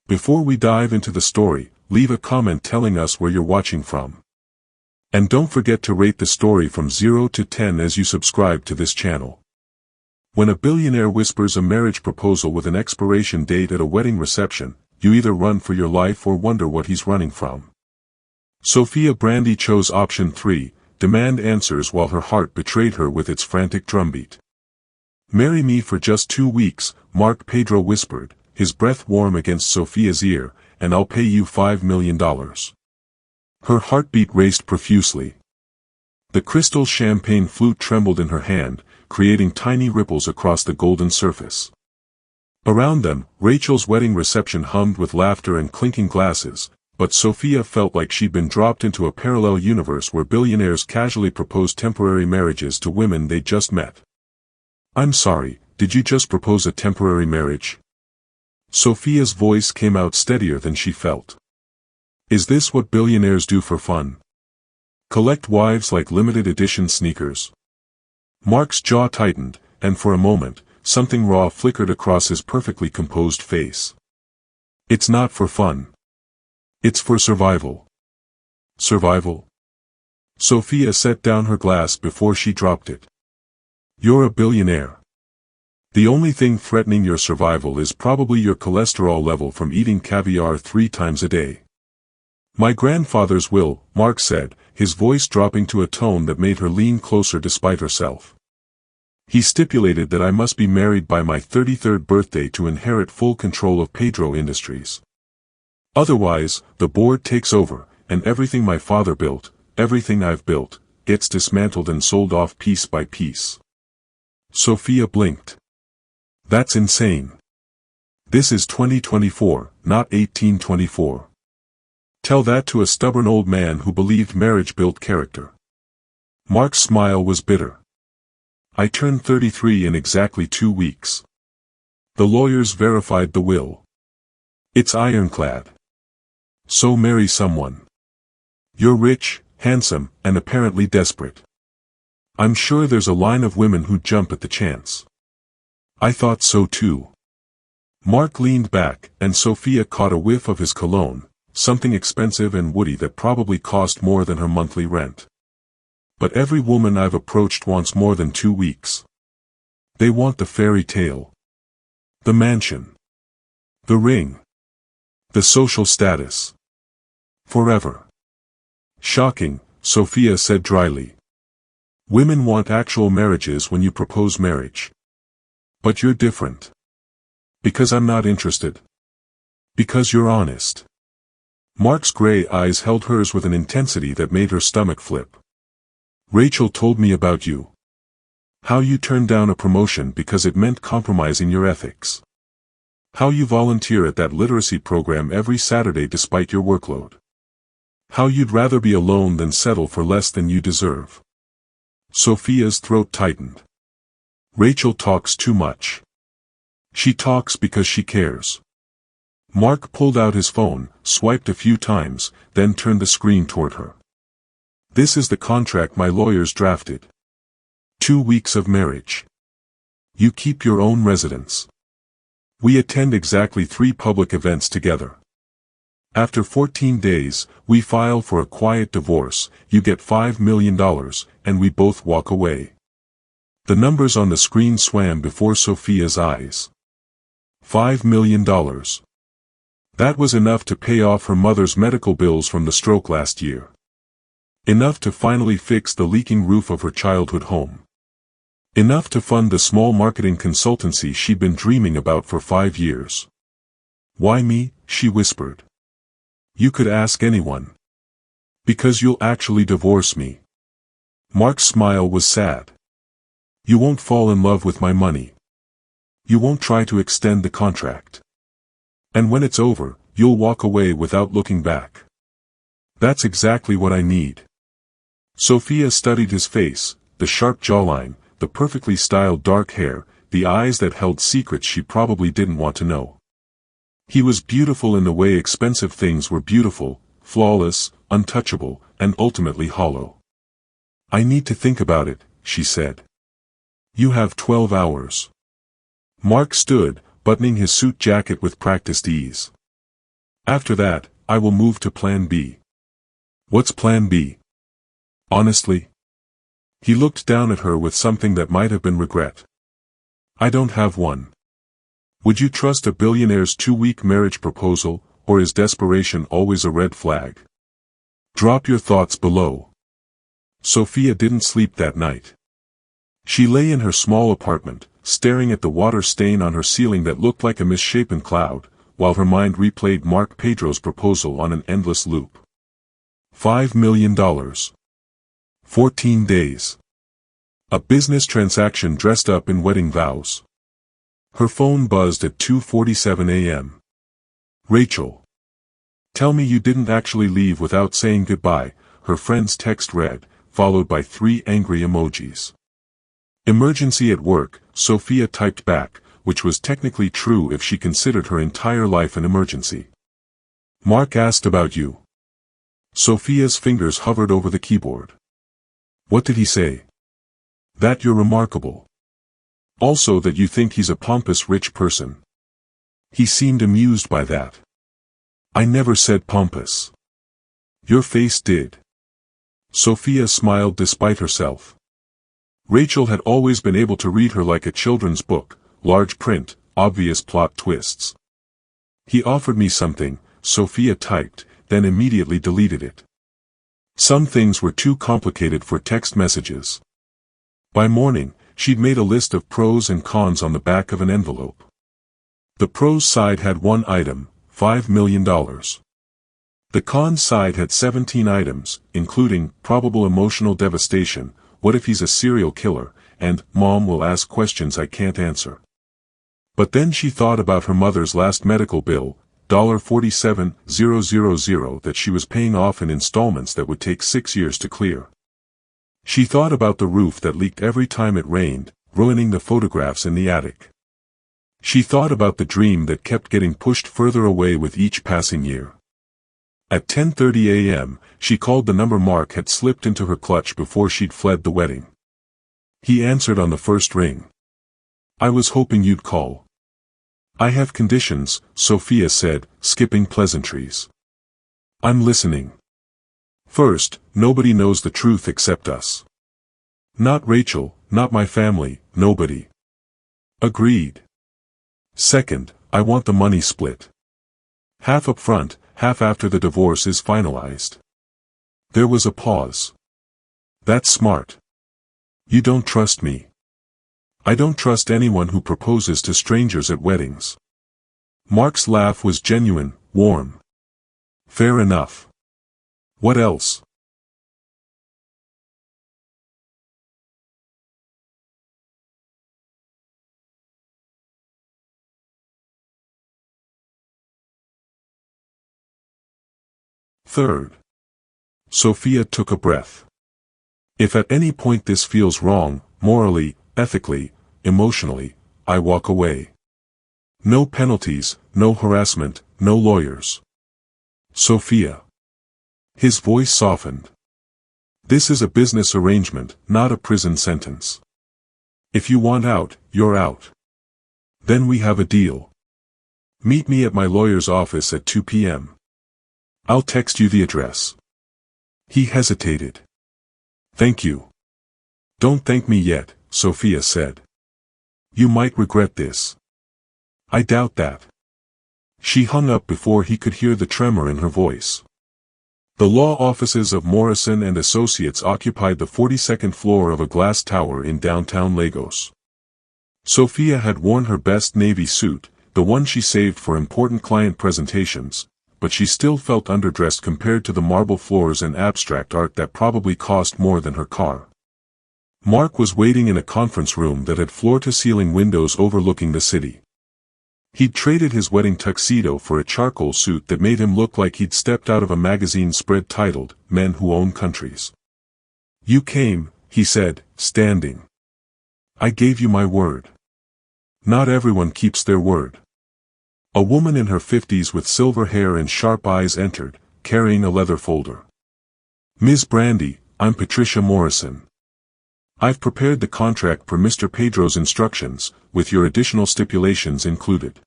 Before we dive into the story, leave a comment telling us where you're watching from. And don't forget to rate the story from 0 to 10 as you subscribe to this channel. When a billionaire whispers a marriage proposal with an expiration date at a wedding reception, you either run for your life or wonder what he's running from. Sophia Brandy chose option 3, demand answers while her heart betrayed her with its frantic drumbeat. "Marry me for just 2 weeks," Mark Pedro whispered, his breath warm against Sophia's ear, "and I'll pay you $5 million. Her heartbeat raced profusely. The crystal champagne flute trembled in her hand, creating tiny ripples across the golden surface. Around them, Rachel's wedding reception hummed with laughter and clinking glasses, but Sophia felt like she'd been dropped into a parallel universe where billionaires casually proposed temporary marriages to women they'd just met. "I'm sorry, did you just propose a temporary marriage?" Sophia's voice came out steadier than she felt. "Is this what billionaires do for fun? Collect wives like limited edition sneakers?" Mark's jaw tightened, and for a moment, something raw flickered across his perfectly composed face. "It's not for fun. It's for survival." "Survival?" Sophia set down her glass before she dropped it. "You're a billionaire. The only thing threatening your survival is probably your cholesterol level from eating caviar 3 times a day." "My grandfather's will," Mark said, his voice dropping to a tone that made her lean closer despite herself. "He stipulated that I must be married by my 33rd birthday to inherit full control of Pedro Industries. Otherwise, the board takes over, and everything my father built, everything I've built, gets dismantled and sold off piece by piece." Sophia blinked. "That's insane. This is 2024, not 1824. Tell that to a stubborn old man who believed marriage built character." Mark's smile was bitter. "I turn 33 in exactly 2 weeks. The lawyers verified the will. It's ironclad. So marry someone. You're rich, handsome, and apparently desperate. I'm sure there's a line of women who'd jump at the chance." "I thought so too." Mark leaned back, and Sophia caught a whiff of his cologne, something expensive and woody that probably cost more than her monthly rent. "But every woman I've approached wants more than 2 weeks. They want the fairy tale. The mansion. The ring. The social status. Forever." "Shocking," Sophia said dryly. "Women want actual marriages when you propose marriage. But you're different. Because I'm not interested. Because you're honest." Mark's gray eyes held hers with an intensity that made her stomach flip. "Rachel told me about you. How you turned down a promotion because it meant compromising your ethics. How you volunteer at that literacy program every Saturday despite your workload. How you'd rather be alone than settle for less than you deserve." Sophia's throat tightened. "Rachel talks too much. She talks because she cares." Mark pulled out his phone, swiped a few times, then turned the screen toward her. "This is the contract my lawyers drafted. 2 weeks of marriage. You keep your own residence. We attend exactly 3 public events together. After 14 days, we file for a quiet divorce, you get $5 million, and we both walk away." The numbers on the screen swam before Sophia's eyes. $5 million. That was enough to pay off her mother's medical bills from the stroke last year. Enough to finally fix the leaking roof of her childhood home. Enough to fund the small marketing consultancy she'd been dreaming about for 5 years. "Why me?" she whispered. "You could ask anyone. Because you'll actually divorce me." Mark's smile was sad. "You won't fall in love with my money. You won't try to extend the contract. And when it's over, you'll walk away without looking back. That's exactly what I need." Sophia studied his face, the sharp jawline, the perfectly styled dark hair, the eyes that held secrets she probably didn't want to know. He was beautiful in the way expensive things were beautiful, flawless, untouchable, and ultimately hollow. "I need to think about it," she said. "You have 12 hours. Mark stood, buttoning his suit jacket with practiced ease. After that, I will move to Plan B. What's Plan B? Honestly? He looked down at her with something that might have been regret. I don't have one. Would you trust a billionaire's 2-week marriage proposal, or is desperation always a red flag? Drop your thoughts below. Sophia didn't sleep that night. She lay in her small apartment, staring at the water stain on her ceiling that looked like a misshapen cloud, while her mind replayed Mark Pedro's proposal on an endless loop. $5 million. 14 days. A business transaction dressed up in wedding vows. Her phone buzzed at 2:47 a.m. Rachel. Tell me you didn't actually leave without saying goodbye, her friend's text read, followed by 3 angry emojis. Emergency at work, Sophia typed back, which was technically true if she considered her entire life an emergency. Mark asked about you. Sophia's fingers hovered over the keyboard. What did he say? That you're remarkable. Also that you think he's a pompous rich person. He seemed amused by that. I never said pompous. Your face did. Sophia smiled despite herself. Rachel had always been able to read her like a children's book, large print, obvious plot twists. He offered me something, Sophia typed, then immediately deleted it. Some things were too complicated for text messages. By morning, she'd made a list of pros and cons on the back of an envelope. The pros side had one item, $5 million. The cons side had 17 items, including, probable emotional devastation, what if he's a serial killer, and, Mom will ask questions I can't answer. But then she thought about her mother's last medical bill, $47,000 that she was paying off in installments that would take 6 years to clear. She thought about the roof that leaked every time it rained, ruining the photographs in the attic. She thought about the dream that kept getting pushed further away with each passing year. At 10:30 a.m., she called the number Mark had slipped into her clutch before she'd fled the wedding. He answered on the first ring. I was hoping you'd call. I have conditions, Sophia said, skipping pleasantries. I'm listening. First, nobody knows the truth except us. Not Rachel, not my family, nobody. Agreed. Second, I want the money split. Half up front, half after the divorce is finalized. There was a pause. That's smart. You don't trust me. I don't trust anyone who proposes to strangers at weddings. Mark's laugh was genuine, warm. Fair enough. What else? Third. Sophia took a breath. If at any point this feels wrong, morally, ethically, emotionally, I walk away. No penalties, no harassment, no lawyers. Sophia. His voice softened. This is a business arrangement, not a prison sentence. If you want out, you're out. Then we have a deal. Meet me at my lawyer's office at 2 p.m. I'll text you the address. He hesitated. Thank you. Don't thank me yet, Sophia said. You might regret this. I doubt that. She hung up before he could hear the tremor in her voice. The law offices of Morrison and Associates occupied the 42nd floor of a glass tower in downtown Lagos. Sophia had worn her best navy suit, the one she saved for important client presentations, but she still felt underdressed compared to the marble floors and abstract art that probably cost more than her car. Mark was waiting in a conference room that had floor-to-ceiling windows overlooking the city. He'd traded his wedding tuxedo for a charcoal suit that made him look like he'd stepped out of a magazine spread titled, Men Who Own Countries. You came, he said, standing. I gave you my word. Not everyone keeps their word. A woman in her 50s with silver hair and sharp eyes entered, carrying a leather folder. Ms. Brandy, I'm Patricia Morrison. I've prepared the contract per Mr. Pedro's instructions, with your additional stipulations included.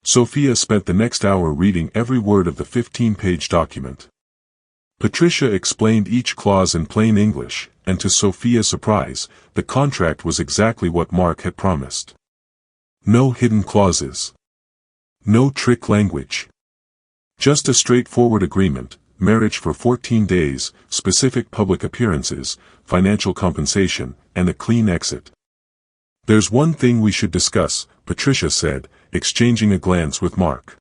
Sophia spent the next hour reading every word of the 15-page document. Patricia explained each clause in plain English, and to Sophia's surprise, the contract was exactly what Mark had promised. No hidden clauses. No trick language. Just a straightforward agreement: marriage for 14 days, specific public appearances, financial compensation, and a clean exit. "There's one thing we should discuss," Patricia said, exchanging a glance with Mark.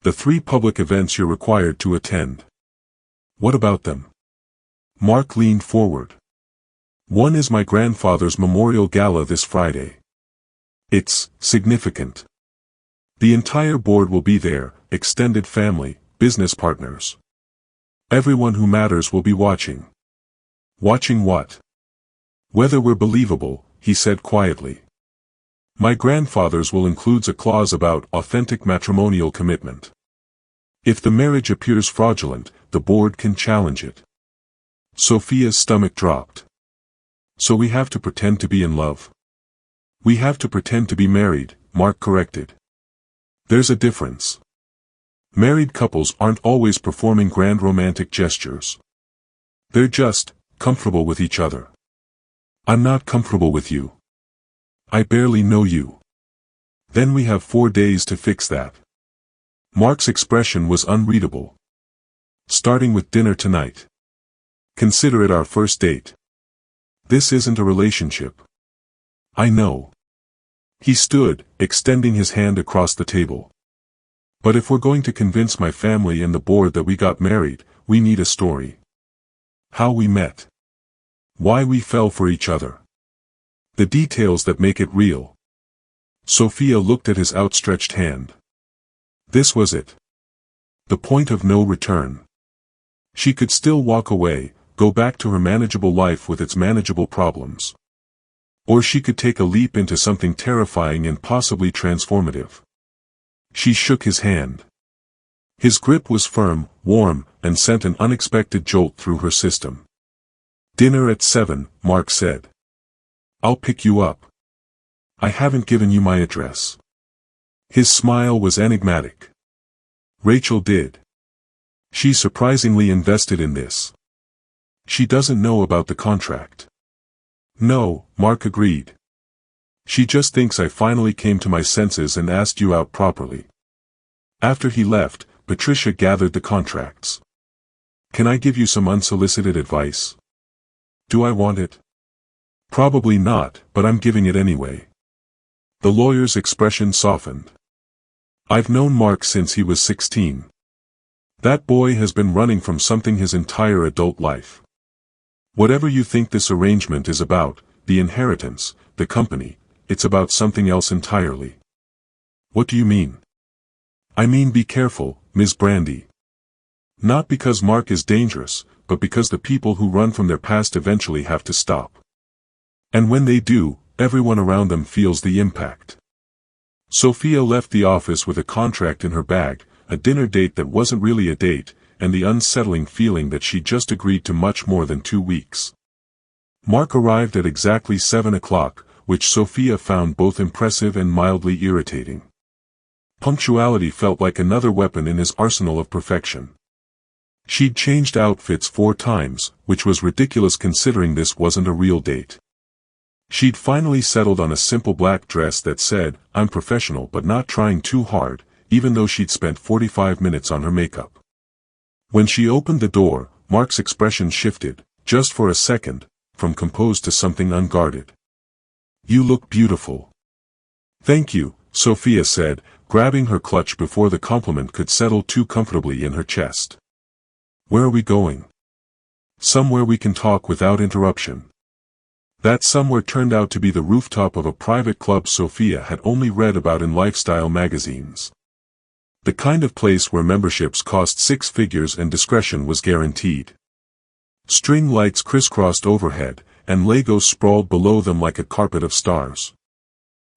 "The 3 public events you're required to attend. What about them?" Mark leaned forward. "One is my grandfather's memorial gala this Friday. It's significant. The entire board will be there, extended family, business partners. Everyone who matters will be watching." "Watching what?" "Whether we're believable," he said quietly. "My grandfather's will includes a clause about authentic matrimonial commitment. If the marriage appears fraudulent, the board can challenge it." Sophia's stomach dropped. "So we have to pretend to be in love?" "We have to pretend to be married," Mark corrected. "There's a difference. Married couples aren't always performing grand romantic gestures. They're just comfortable with each other." "I'm not comfortable with you. I barely know you." "Then we have 4 days to fix that." Mark's expression was unreadable. "Starting with dinner tonight. Consider it our first date. This isn't a relationship." "I know." He stood, extending his hand across the table. "But if we're going to convince my family and the board that we got married, we need a story. How we met. Why we fell for each other. The details that make it real." Sophia looked at his outstretched hand. This was it. The point of no return. She could still walk away, go back to her manageable life with its manageable problems. Or she could take a leap into something terrifying and possibly transformative. She shook his hand. His grip was firm, warm, and sent an unexpected jolt through her system. "Dinner at 7, Mark said. I'll pick you up. I haven't given you my address." His smile was enigmatic. "Rachel did. She's surprisingly invested in this. She doesn't know about the contract." "No," Mark agreed. "She just thinks I finally came to my senses and asked you out properly." After he left, Patricia gathered the contracts. "Can I give you some unsolicited advice?" "Do I want it?" "Probably not, but I'm giving it anyway." The lawyer's expression softened. "I've known Mark since he was 16. That boy has been running from something his entire adult life. Whatever you think this arrangement is about, the inheritance, the company, it's about something else entirely." "What do you mean?" "I mean, be careful, Ms. Brandy. Not because Mark is dangerous, but because the people who run from their past eventually have to stop. And when they do, everyone around them feels the impact." Sophia left the office with a contract in her bag, a dinner date that wasn't really a date, and the unsettling feeling that she just agreed to much more than 2 weeks. Mark arrived at exactly 7 o'clock, which Sophia found both impressive and mildly irritating. Punctuality felt like another weapon in his arsenal of perfection. She'd changed outfits 4 times, which was ridiculous considering this wasn't a real date. She'd finally settled on a simple black dress that said, "I'm professional but not trying too hard," even though she'd spent 45 minutes on her makeup. When she opened the door, Mark's expression shifted, just for a second, from composed to something unguarded. "You look beautiful." "Thank you," Sophia said, grabbing her clutch before the compliment could settle too comfortably in her chest. "Where are we going?" "Somewhere we can talk without interruption." That somewhere turned out to be the rooftop of a private club Sophia had only read about in lifestyle magazines. The kind of place where memberships cost 6 figures and discretion was guaranteed. String lights crisscrossed overhead, and Legos sprawled below them like a carpet of stars.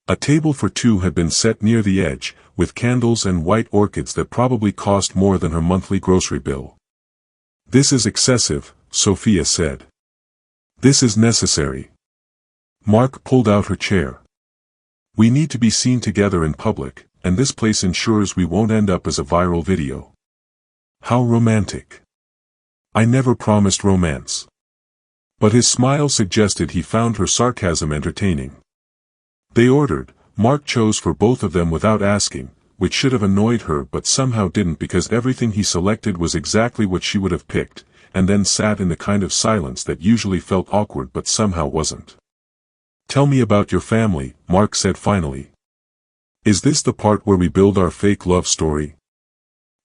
A table for 2 had been set near the edge, with candles and white orchids that probably cost more than her monthly grocery bill. "This is excessive," Sophia said. "This is necessary." Mark pulled out her chair. "We need to be seen together in public, and this place ensures we won't end up as a viral video. How romantic. I never promised romance. But his smile suggested he found her sarcasm entertaining. They ordered. Mark chose for both of them without asking, which should have annoyed her but somehow didn't because everything he selected was exactly what she would have picked, and then sat in the kind of silence that usually felt awkward but somehow wasn't. "Tell me about your family," Mark said finally. "Is this the part where we build our fake love story?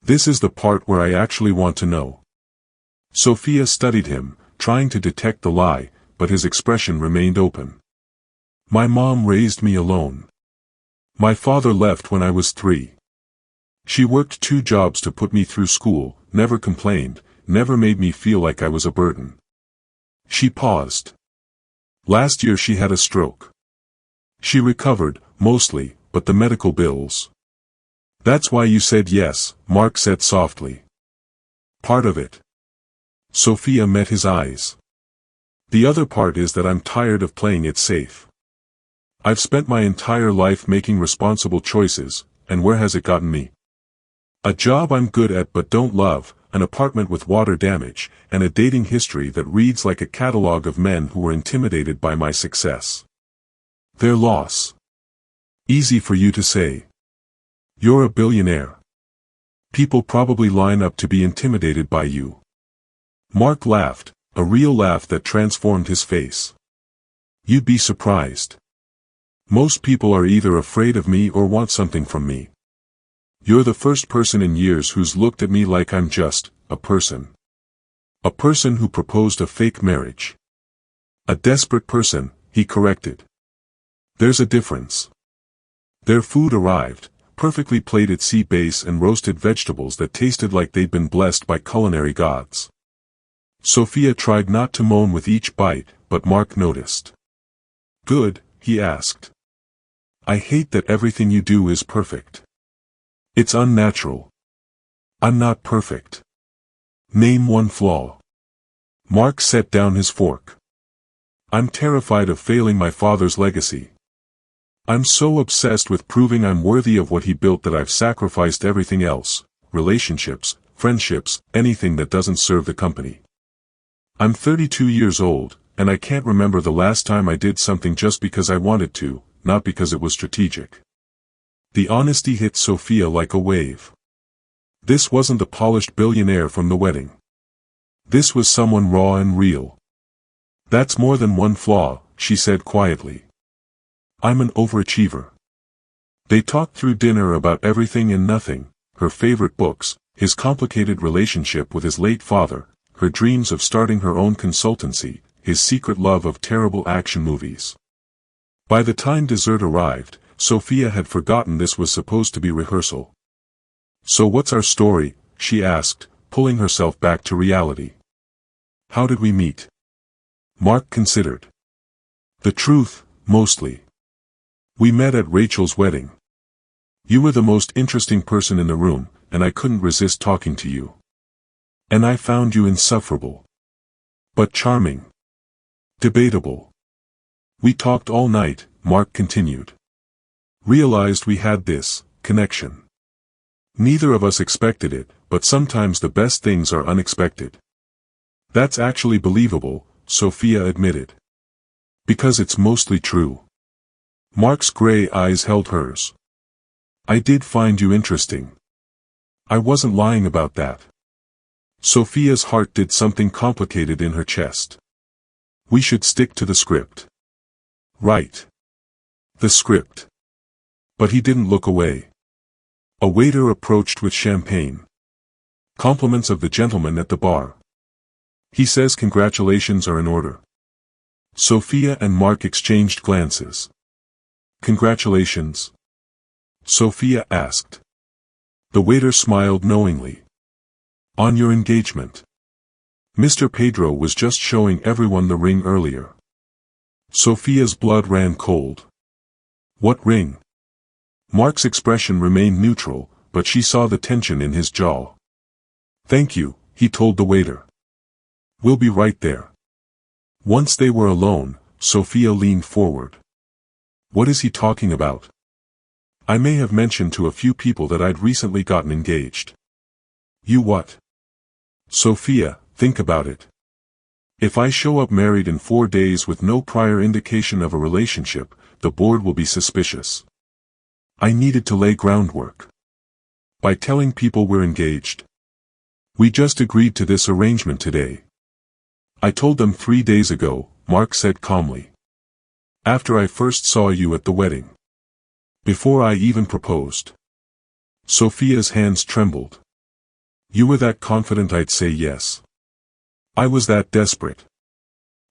This is the part where I actually want to know." Sophia studied him, trying to detect the lie, but his expression remained open. "My mom raised me alone. My father left when I was 3. She worked 2 jobs to put me through school, never complained, never made me feel like I was a burden." She paused. "Last year she had a stroke. She recovered, mostly, but the medical bills." "That's why you said yes," Mark said softly. "Part of it." Sophia met his eyes. "The other part is that I'm tired of playing it safe. I've spent my entire life making responsible choices, and where has it gotten me? A job I'm good at but don't love, an apartment with water damage, and a dating history that reads like a catalog of men who were intimidated by my success. Their loss. Easy for you to say. You're a billionaire. People probably line up to be intimidated by you." Mark laughed, a real laugh that transformed his face. "You'd be surprised. Most people are either afraid of me or want something from me. You're the first person in years who's looked at me like I'm just a person. A person who proposed a fake marriage. A desperate person," he corrected. "There's a difference." Their food arrived, perfectly plated sea bass and roasted vegetables that tasted like they'd been blessed by culinary gods. Sophia tried not to moan with each bite, but Mark noticed. "Good?" he asked. "I hate that everything you do is perfect. It's unnatural. I'm not perfect. Name one flaw." Mark set down his fork. "I'm terrified of failing my father's legacy. I'm so obsessed with proving I'm worthy of what he built that I've sacrificed everything else, relationships, friendships, anything that doesn't serve the company. I'm 32 years old, and I can't remember the last time I did something just because I wanted to, not because it was strategic." The honesty hit Sophia like a wave. This wasn't the polished billionaire from the wedding. This was someone raw and real. "That's more than one flaw," she said quietly. "I'm an overachiever." They talked through dinner about everything and nothing, her favorite books, his complicated relationship with his late father, her dreams of starting her own consultancy, his secret love of terrible action movies. By the time dessert arrived, Sophia had forgotten this was supposed to be rehearsal. "So what's our story?" she asked, pulling herself back to reality. "How did we meet?" Mark considered. "The truth, mostly. We met at Rachel's wedding. You were the most interesting person in the room, and I couldn't resist talking to you. And I found you insufferable. But charming. Debatable. We talked all night," Mark continued. "Realized we had this connection. Neither of us expected it, but sometimes the best things are unexpected." "That's actually believable," Sophia admitted. "Because it's mostly true." Mark's gray eyes held hers. "I did find you interesting. I wasn't lying about that." Sophia's heart did something complicated in her chest. "We should stick to the script." "Right. The script." But he didn't look away. A waiter approached with champagne. "Compliments of the gentleman at the bar. He says congratulations are in order." Sophia and Mark exchanged glances. "Congratulations?" Sophia asked. The waiter smiled knowingly. "On your engagement. Mr. Pedro was just showing everyone the ring earlier." Sophia's blood ran cold. "What ring?" Mark's expression remained neutral, but she saw the tension in his jaw. "Thank you," he told the waiter. "We'll be right there." Once they were alone, Sophia leaned forward. "What is he talking about?" I may have mentioned to a few people that I'd recently gotten engaged. You what? Sophia, think about it. If I show up married in 4 days with no prior indication of a relationship, the board will be suspicious. I needed to lay groundwork. By telling people we're engaged. We just agreed to this arrangement today. I told them 3 days ago, Mark said calmly. After I first saw you at the wedding. Before I even proposed. Sophia's hands trembled. You were that confident I'd say yes. I was that desperate.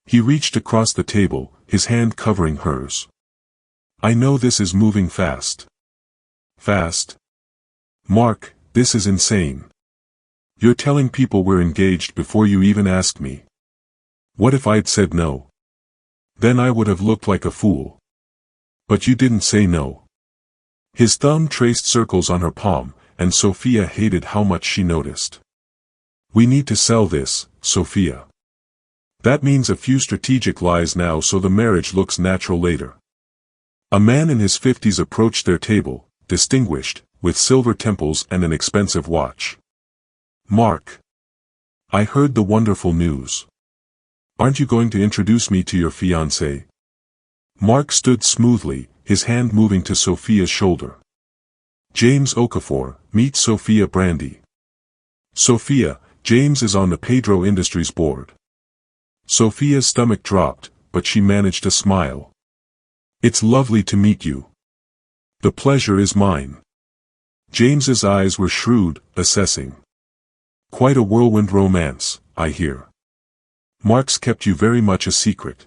He reached across the table, his hand covering hers. I know this is moving fast. Fast? Mark, this is insane. You're telling people we're engaged before you even asked me. What if I'd said no? Then I would have looked like a fool. But you didn't say no. His thumb traced circles on her palm, and Sophia hated how much she noticed. We need to sell this, Sophia. That means a few strategic lies now so the marriage looks natural later. A man in his 50s approached their table, distinguished, with silver temples and an expensive watch. Mark. I heard the wonderful news. Aren't you going to introduce me to your fiancé? Mark stood smoothly, his hand moving to Sophia's shoulder. James Okafor, meet Sophia Brandy. Sophia, James is on the Pedro Industries board. Sophia's stomach dropped, but she managed to smile. It's lovely to meet you. The pleasure is mine. James's eyes were shrewd, assessing. Quite a whirlwind romance, I hear. Mark's kept you very much a secret.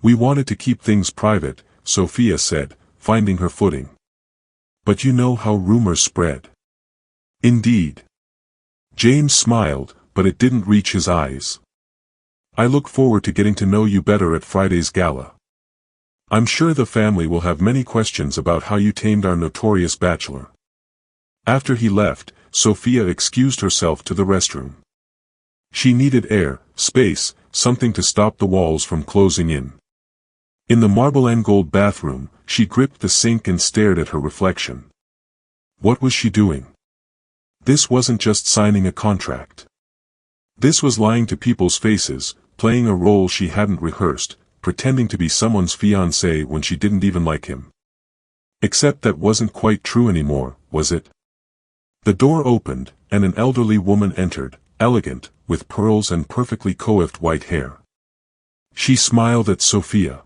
We wanted to keep things private, Sophia said, finding her footing. But you know how rumors spread. Indeed. James smiled, but it didn't reach his eyes. I look forward to getting to know you better at Friday's gala. I'm sure the family will have many questions about how you tamed our notorious bachelor. After he left, Sophia excused herself to the restroom. She needed air, space, something to stop the walls from closing in. In the marble and gold bathroom, she gripped the sink and stared at her reflection. What was she doing? This wasn't just signing a contract. This was lying to people's faces, playing a role she hadn't rehearsed, pretending to be someone's fiancé when she didn't even like him. Except that wasn't quite true anymore, was it? The door opened, and an elderly woman entered, elegant, with pearls and perfectly coiffed white hair. She smiled at Sophia.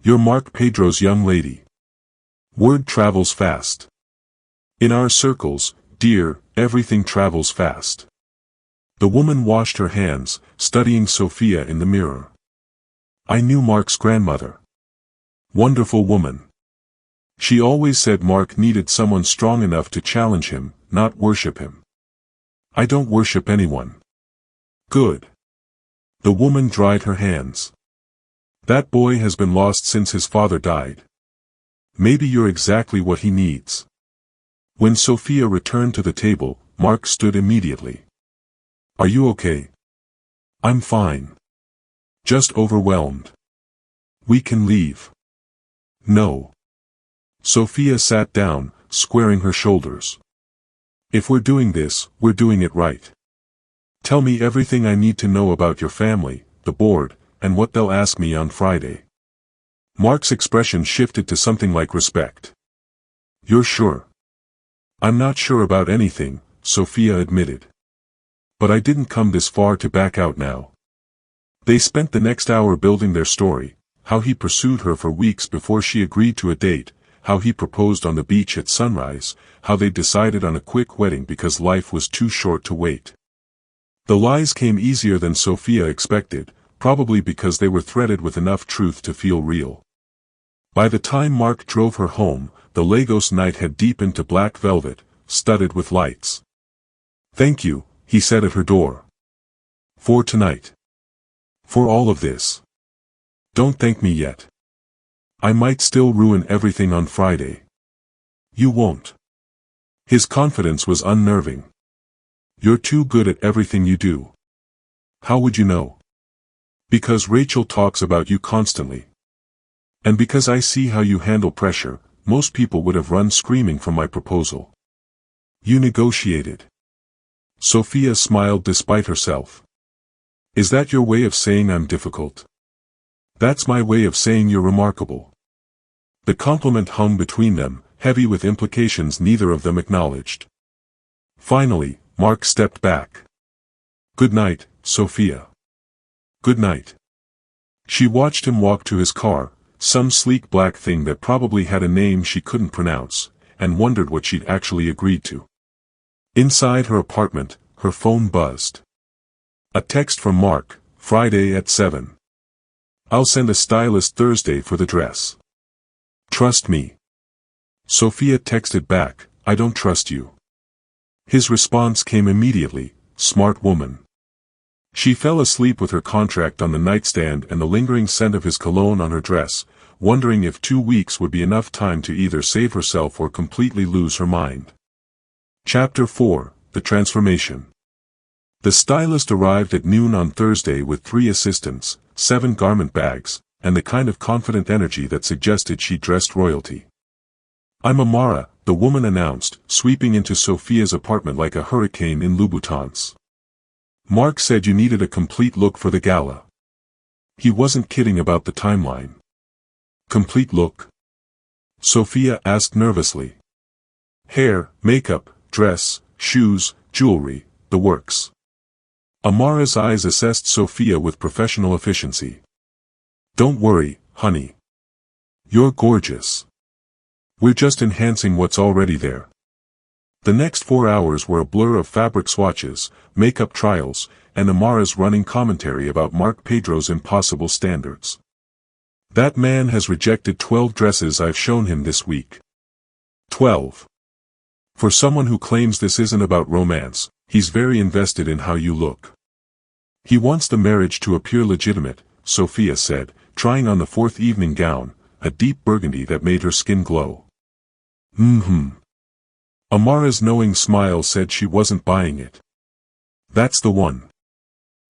You're Mark Pedro's young lady. Word travels fast. In our circles, dear, everything travels fast. The woman washed her hands, studying Sophia in the mirror. I knew Mark's grandmother. Wonderful woman. She always said Mark needed someone strong enough to challenge him, not worship him. I don't worship anyone. Good. The woman dried her hands. That boy has been lost since his father died. Maybe you're exactly what he needs. When Sophia returned to the table, Mark stood immediately. Are you okay? I'm fine. Just overwhelmed. We can leave. No. Sophia sat down, squaring her shoulders. If we're doing this, we're doing it right. Tell me everything I need to know about your family, the board, and what they'll ask me on Friday. Mark's expression shifted to something like respect. You're sure? I'm not sure about anything, Sophia admitted. But I didn't come this far to back out now. They spent the next hour building their story, how he pursued her for weeks before she agreed to a date, how he proposed on the beach at sunrise, how they decided on a quick wedding because life was too short to wait. The lies came easier than Sophia expected, probably because they were threaded with enough truth to feel real. By the time Mark drove her home, the Lagos night had deepened to black velvet, studded with lights. Thank you, he said at her door. For tonight. For all of this. Don't thank me yet. I might still ruin everything on Friday. You won't. His confidence was unnerving. You're too good at everything you do. How would you know? Because Rachel talks about you constantly. And because I see how you handle pressure, most people would have run screaming from my proposal. You negotiated. Sophia smiled despite herself. Is that your way of saying I'm difficult? That's my way of saying you're remarkable. The compliment hung between them, heavy with implications neither of them acknowledged. Finally, Mark stepped back. Good night, Sophia. Good night. She watched him walk to his car, some sleek black thing that probably had a name she couldn't pronounce, and wondered what she'd actually agreed to. Inside her apartment, her phone buzzed. A text from Mark, Friday at 7. I'll send a stylist Thursday for the dress. Trust me. Sophia texted back, I don't trust you. His response came immediately, smart woman. She fell asleep with her contract on the nightstand and the lingering scent of his cologne on her dress, wondering if 2 weeks would be enough time to either save herself or completely lose her mind. Chapter 4, The Transformation. The stylist arrived at noon on Thursday with 3 assistants, 7 garment bags, and the kind of confident energy that suggested she dressed royalty. I'm Amara, the woman announced, sweeping into Sophia's apartment like a hurricane in Louboutins. Mark said you needed a complete look for the gala. He wasn't kidding about the timeline. Complete look? Sophia asked nervously. Hair, makeup, dress, shoes, jewelry, the works. Amara's eyes assessed Sophia with professional efficiency. Don't worry, honey. You're gorgeous. We're just enhancing what's already there. The next 4 hours were a blur of fabric swatches, makeup trials, and Amara's running commentary about Mark Pedro's impossible standards. That man has rejected 12 dresses I've shown him this week. 12. For someone who claims this isn't about romance, he's very invested in how you look. He wants the marriage to appear legitimate, Sophia said, trying on the 4th evening gown, a deep burgundy that made her skin glow. Amara's knowing smile said she wasn't buying it. That's the one.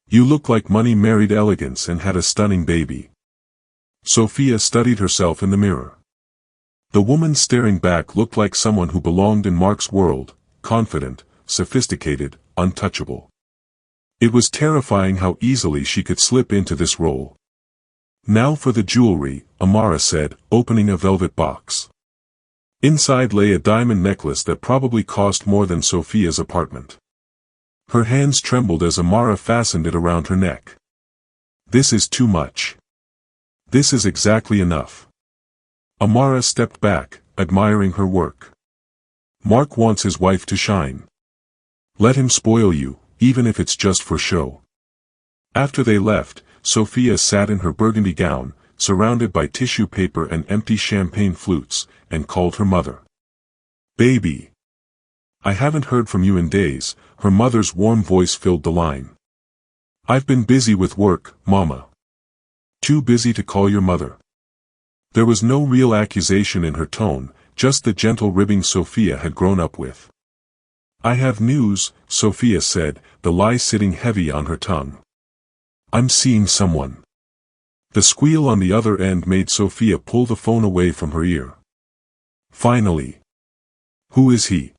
You look like money married elegance and had a stunning baby. Sophia studied herself in the mirror. The woman staring back looked like someone who belonged in Mark's world, confident, sophisticated, untouchable. It was terrifying how easily she could slip into this role. Now for the jewelry, Amara said, opening a velvet box. Inside lay a diamond necklace that probably cost more than Sophia's apartment. Her hands trembled as Amara fastened it around her neck. This is too much. This is exactly enough. Amara stepped back, admiring her work. Mark wants his wife to shine. Let him spoil you, even if it's just for show. After they left, Sophia sat in her burgundy gown, surrounded by tissue paper and empty champagne flutes, and called her mother. Baby. I haven't heard from you in days, her mother's warm voice filled the line. I've been busy with work, Mama. Too busy to call your mother. There was no real accusation in her tone, just the gentle ribbing Sophia had grown up with. I have news, Sophia said, the lie sitting heavy on her tongue. I'm seeing someone. The squeal on the other end made Sophia pull the phone away from her ear. Finally. Who is he?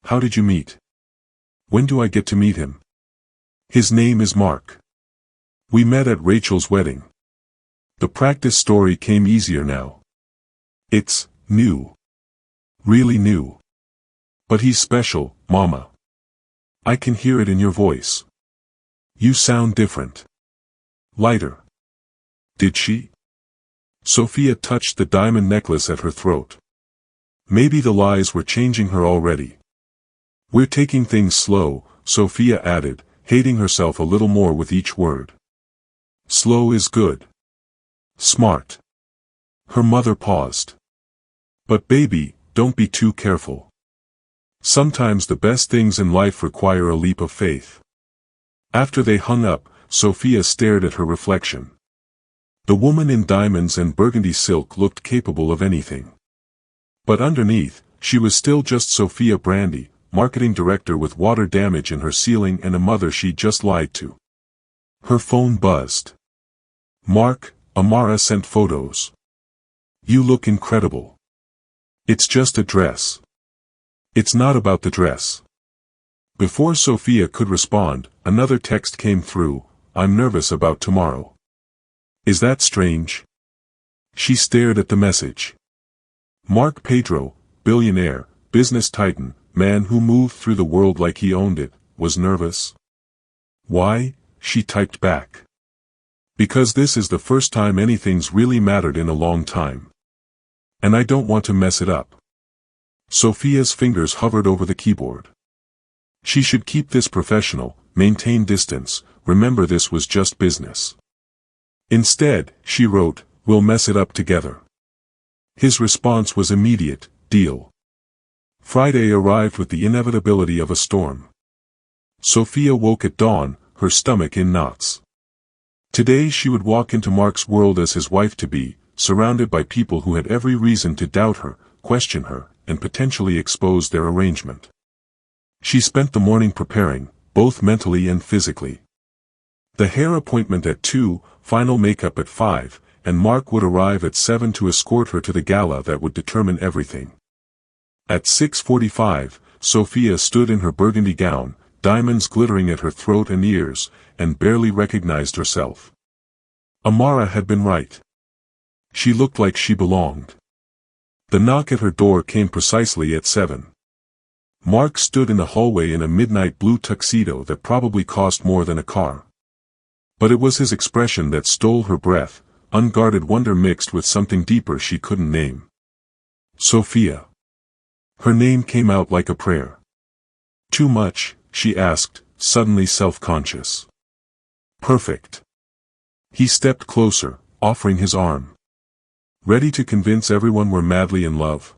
How did you meet? When do I get to meet him? His name is Mark. We met at Rachel's wedding. The practice story came easier now. It's new. Really new. But he's special, Mama. I can hear it in your voice. You sound different. Lighter. Did she? Sophia touched the diamond necklace at her throat. Maybe the lies were changing her already. We're taking things slow, Sophia added, hating herself a little more with each word. Slow is good. Smart. Her mother paused. But baby, don't be too careful. Sometimes the best things in life require a leap of faith. After they hung up, Sophia stared at her reflection. The woman in diamonds and burgundy silk looked capable of anything. But underneath, she was still just Sophia Brandy, marketing director with water damage in her ceiling and a mother she'd just lied to. Her phone buzzed. Mark, Amara sent photos. You look incredible. It's just a dress. It's not about the dress. Before Sophia could respond, another text came through, I'm nervous about tomorrow. Is that strange? She stared at the message. Mark Pedro, billionaire, business titan, man who moved through the world like he owned it, was nervous. Why? She typed back. Because this is the first time anything's really mattered in a long time. And I don't want to mess it up. Sophia's fingers hovered over the keyboard. She should keep this professional, maintain distance, remember this was just business. Instead, she wrote, we'll mess it up together. His response was immediate, deal. Friday arrived with the inevitability of a storm. Sophia woke at dawn, her stomach in knots. Today she would walk into Mark's world as his wife-to-be, surrounded by people who had every reason to doubt her, question her, and potentially expose their arrangement. She spent the morning preparing, both mentally and physically. The hair appointment at 2, final makeup at 5, and Mark would arrive at 7 to escort her to the gala that would determine everything. At 6:45, Sophia stood in her burgundy gown, diamonds glittering at her throat and ears, and barely recognized herself. Amara had been right. She looked like she belonged. The knock at her door came precisely at 7. Mark stood in the hallway in a midnight blue tuxedo that probably cost more than a car. But it was his expression that stole her breath, unguarded wonder mixed with something deeper she couldn't name. Sophia. Her name came out like a prayer. Too much, she asked, suddenly self-conscious. Perfect. He stepped closer, offering his arm. Ready to convince everyone we're madly in love?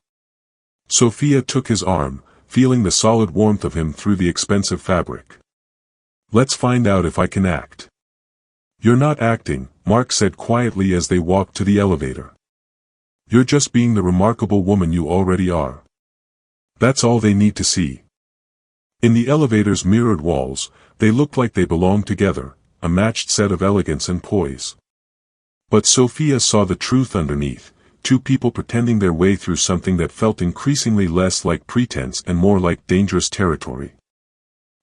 Sophia took his arm, feeling the solid warmth of him through the expensive fabric. Let's find out if I can act. You're not acting, Mark said quietly as they walked to the elevator. You're just being the remarkable woman you already are. That's all they need to see. In the elevator's mirrored walls, they looked like they belonged together, a matched set of elegance and poise. But Sophia saw the truth underneath, two people pretending their way through something that felt increasingly less like pretense and more like dangerous territory.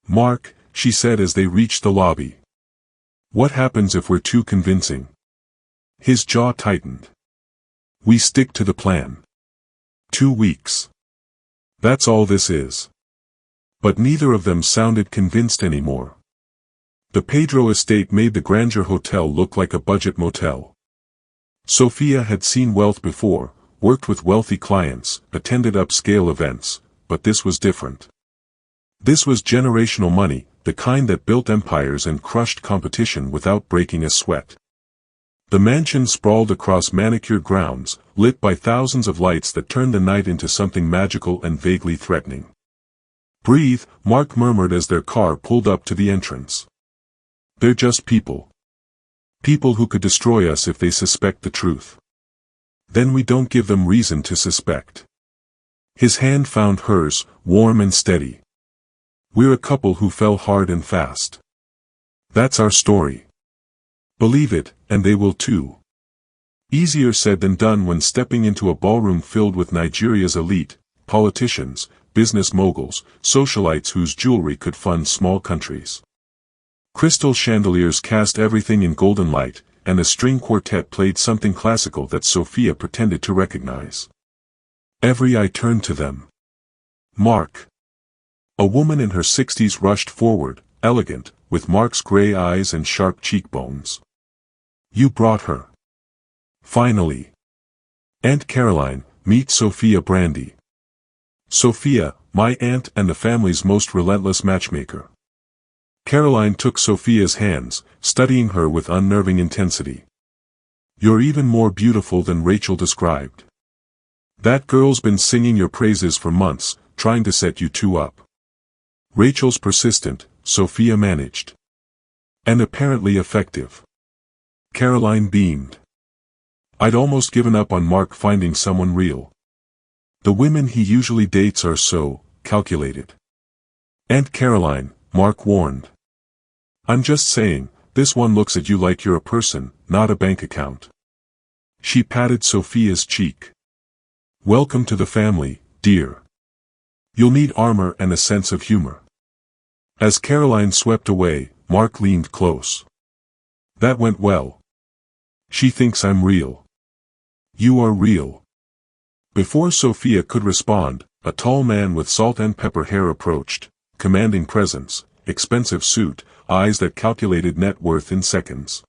Mark, she said as they reached the lobby. What happens if we're too convincing? His jaw tightened. We stick to the plan. 2 weeks. That's all this is. But neither of them sounded convinced anymore. The Pedro estate made the Grandeur Hotel look like a budget motel. Sophia had seen wealth before, worked with wealthy clients, attended upscale events, but this was different. This was generational money, the kind that built empires and crushed competition without breaking a sweat. The mansion sprawled across manicured grounds, lit by thousands of lights that turned the night into something magical and vaguely threatening. Breathe, Mark murmured as their car pulled up to the entrance. They're just people. People who could destroy us if they suspect the truth. Then we don't give them reason to suspect. His hand found hers, warm and steady. We're a couple who fell hard and fast. That's our story. Believe it, and they will too. Easier said than done when stepping into a ballroom filled with Nigeria's elite, politicians, business moguls, socialites whose jewelry could fund small countries. Crystal chandeliers cast everything in golden light, and a string quartet played something classical that Sophia pretended to recognize. Every eye turned to them. Mark. A woman in her 60s rushed forward, elegant, with Mark's gray eyes and sharp cheekbones. You brought her. Finally. Aunt Caroline, meet Sophia Brandy. Sophia, my aunt and the family's most relentless matchmaker. Caroline took Sophia's hands, studying her with unnerving intensity. You're even more beautiful than Rachel described. That girl's been singing your praises for months, trying to set you two up. Rachel's persistent, Sophia managed. And apparently effective. Caroline beamed. I'd almost given up on Mark finding someone real. The women he usually dates are so calculated. Aunt Caroline, Mark warned. I'm just saying, this one looks at you like you're a person, not a bank account. She patted Sophia's cheek. Welcome to the family, dear. You'll need armor and a sense of humor. As Caroline swept away, Mark leaned close. That went well. She thinks I'm real. You are real. Before Sophia could respond, a tall man with salt and pepper hair approached, commanding presence, expensive suit, eyes that calculated net worth in seconds.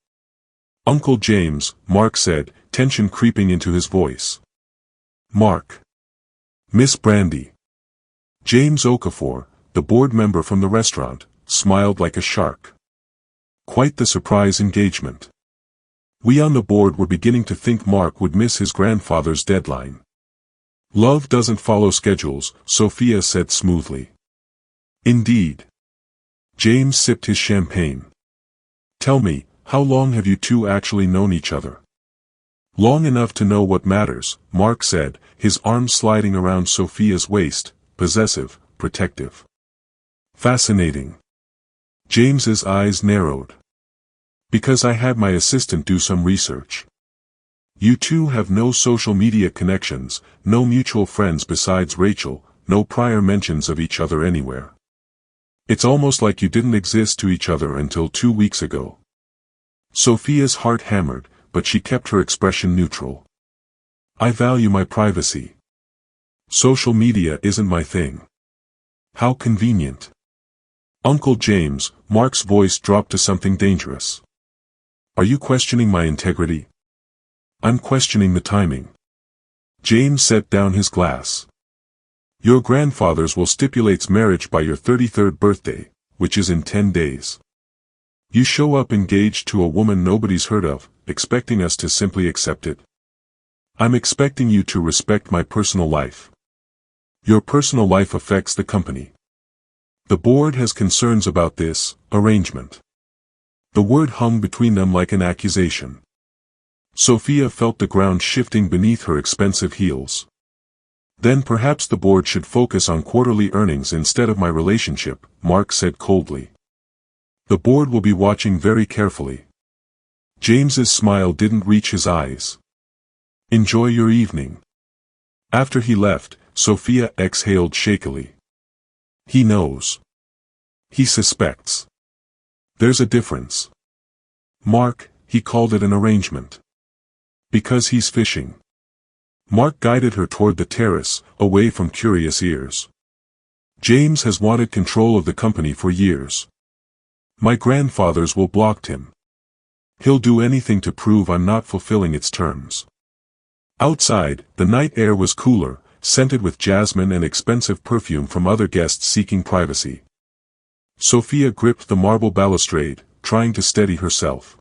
Uncle James, Mark said, tension creeping into his voice. Mark. Miss Brandy. James Okafor, the board member from the restaurant, smiled like a shark. Quite the surprise engagement. We on the board were beginning to think Mark would miss his grandfather's deadline. Love doesn't follow schedules, Sophia said smoothly. Indeed. James sipped his champagne. Tell me, how long have you two actually known each other? Long enough to know what matters, Mark said, his arms sliding around Sophia's waist, possessive, protective. Fascinating. James's eyes narrowed. Because I had my assistant do some research. You two have no social media connections, no mutual friends besides Rachel, no prior mentions of each other anywhere. It's almost like you didn't exist to each other until 2 weeks ago. Sophia's heart hammered, but she kept her expression neutral. I value my privacy. Social media isn't my thing. How convenient. Uncle James, Mark's voice dropped to something dangerous. Are you questioning my integrity? I'm questioning the timing. James set down his glass. Your grandfather's will stipulates marriage by your 33rd birthday, which is in 10 days. You show up engaged to a woman nobody's heard of, expecting us to simply accept it. I'm expecting you to respect my personal life. Your personal life affects the company. The board has concerns about this arrangement. The word hung between them like an accusation. Sophia felt the ground shifting beneath her expensive heels. Then perhaps the board should focus on quarterly earnings instead of my relationship, Mark said coldly. The board will be watching very carefully. James's smile didn't reach his eyes. Enjoy your evening. After he left, Sophia exhaled shakily. He knows. He suspects. There's a difference. Mark, he called it an arrangement. Because he's fishing. Mark guided her toward the terrace, away from curious ears. James has wanted control of the company for years. My grandfather's will blocked him. He'll do anything to prove I'm not fulfilling its terms. Outside, the night air was cooler, scented with jasmine and expensive perfume from other guests seeking privacy. Sophia gripped the marble balustrade, trying to steady herself.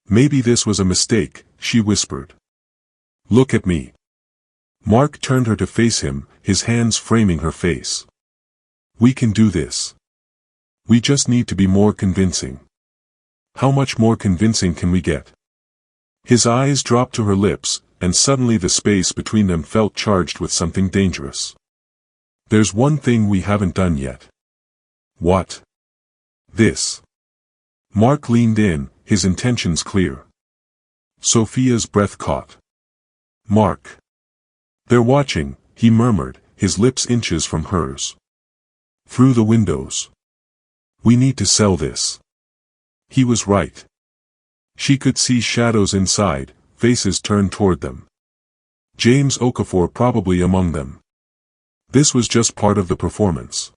Maybe this was a mistake, she whispered. Look at me. Mark turned her to face him, his hands framing her face. We can do this. We just need to be more convincing. How much more convincing can we get? His eyes dropped to her lips, and suddenly the space between them felt charged with something dangerous. There's one thing we haven't done yet. What? This. Mark leaned in, his intentions clear. Sophia's breath caught. Mark. They're watching, he murmured, his lips inches from hers. Through the windows. We need to sell this. He was right. She could see shadows inside, faces turned toward them. James Okafor probably among them. This was just part of the performance.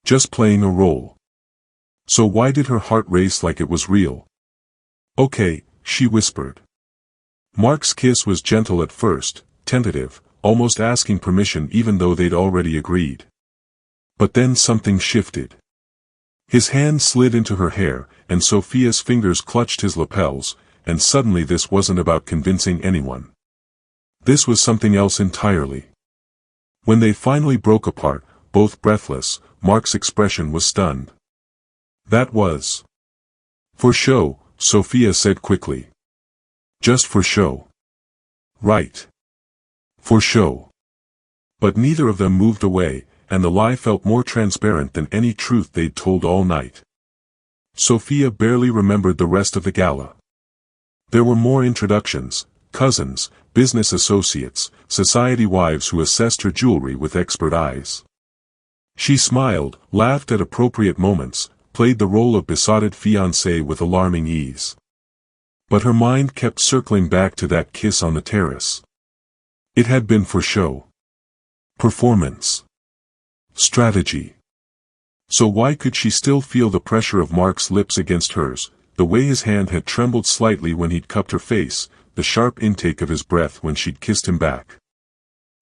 Just playing a role. So why did her heart race like it was real? Okay, she whispered. Mark's kiss was gentle at first, tentative, almost asking permission even though they'd already agreed. But then something shifted. His hand slid into her hair, and Sophia's fingers clutched his lapels, and suddenly this wasn't about convincing anyone. This was something else entirely. When they finally broke apart, both breathless, Mark's expression was stunned. That was. For show, Sophia said quickly. Just for show. Right. For show. But neither of them moved away, and the lie felt more transparent than any truth they'd told all night. Sophia barely remembered the rest of the gala. There were more introductions, cousins, business associates, society wives who assessed her jewelry with expert eyes. She smiled, laughed at appropriate moments, played the role of besotted fiancée with alarming ease. But her mind kept circling back to that kiss on the terrace. It had been for show. Performance. Strategy. So why could she still feel the pressure of Mark's lips against hers, the way his hand had trembled slightly when he'd cupped her face, the sharp intake of his breath when she'd kissed him back?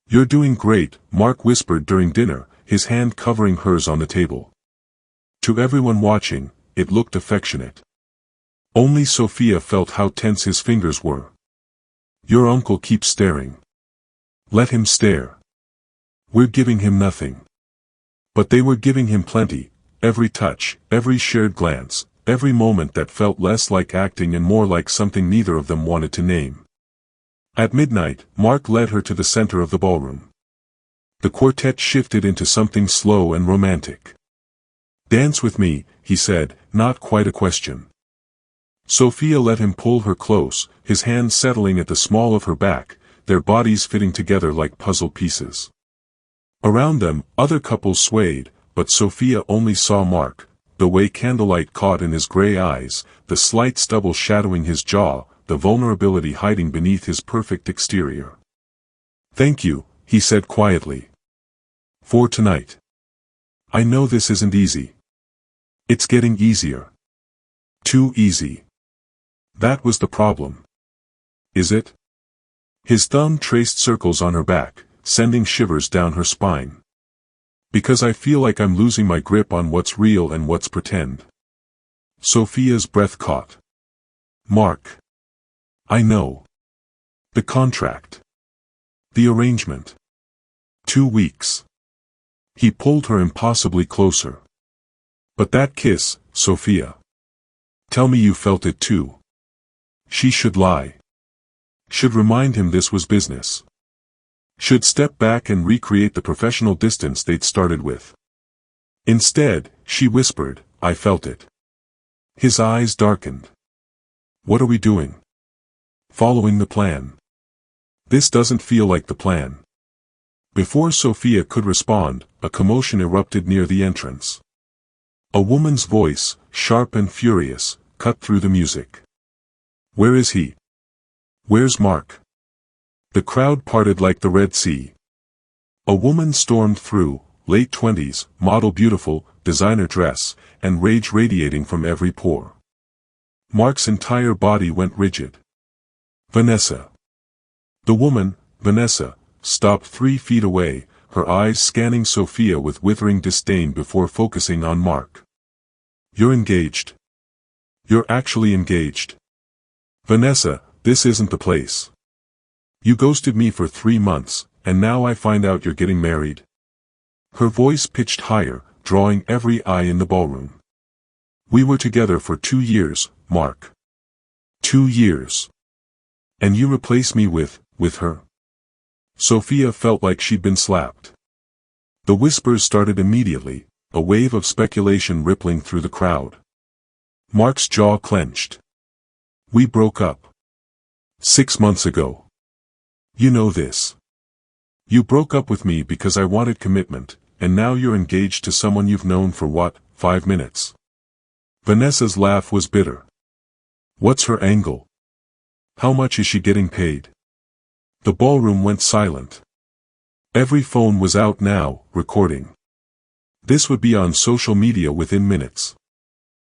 "You're doing great," Mark whispered during dinner, his hand covering hers on the table. To everyone watching, it looked affectionate. Only Sophia felt how tense his fingers were. "Your uncle keeps staring. Let him stare. We're giving him nothing." But they were giving him plenty, every touch, every shared glance, every moment that felt less like acting and more like something neither of them wanted to name. At midnight, Mark led her to the center of the ballroom. The quartet shifted into something slow and romantic. "Dance with me," he said, not quite a question. Sophia let him pull her close, his hands settling at the small of her back, their bodies fitting together like puzzle pieces. Around them, other couples swayed, but Sophia only saw Mark, the way candlelight caught in his gray eyes, the slight stubble shadowing his jaw, the vulnerability hiding beneath his perfect exterior. "Thank you," he said quietly. "For tonight. I know this isn't easy. It's getting easier. Too easy. That was the problem. Is it?" His thumb traced circles on her back, sending shivers down her spine. "Because I feel like I'm losing my grip on what's real and what's pretend." Sophia's breath caught. "Mark. I know. The contract. The arrangement. 2 weeks." He pulled her impossibly closer. "But that kiss, Sophia. Tell me you felt it too." She should lie. Should remind him this was business. Should step back and recreate the professional distance they'd started with. Instead, she whispered, "I felt it." His eyes darkened. "What are we doing?" "Following the plan." "This doesn't feel like the plan." Before Sophia could respond, a commotion erupted near the entrance. A woman's voice, sharp and furious, cut through the music. "Where is he? Where's Mark?" The crowd parted like the Red Sea. A woman stormed through, late 20s, model beautiful, designer dress, and rage radiating from every pore. Mark's entire body went rigid. "Vanessa." The woman, Vanessa, stopped 3 feet away, her eyes scanning Sophia with withering disdain before focusing on Mark. "You're engaged. You're actually engaged. Vanessa, this isn't the place. You ghosted me for 3 months, and now I find out you're getting married." Her voice pitched higher, drawing every eye in the ballroom. "We were together for 2 years, Mark. 2 years. And you replace me with her?" Sophia felt like she'd been slapped. The whispers started immediately, a wave of speculation rippling through the crowd. Mark's jaw clenched. "We broke up 6 months ago. You know this. You broke up with me because I wanted commitment, and now you're engaged to someone you've known for what, 5 minutes?" Vanessa's laugh was bitter. "What's her angle? How much is she getting paid?" The ballroom went silent. Every phone was out now, recording. This would be on social media within minutes.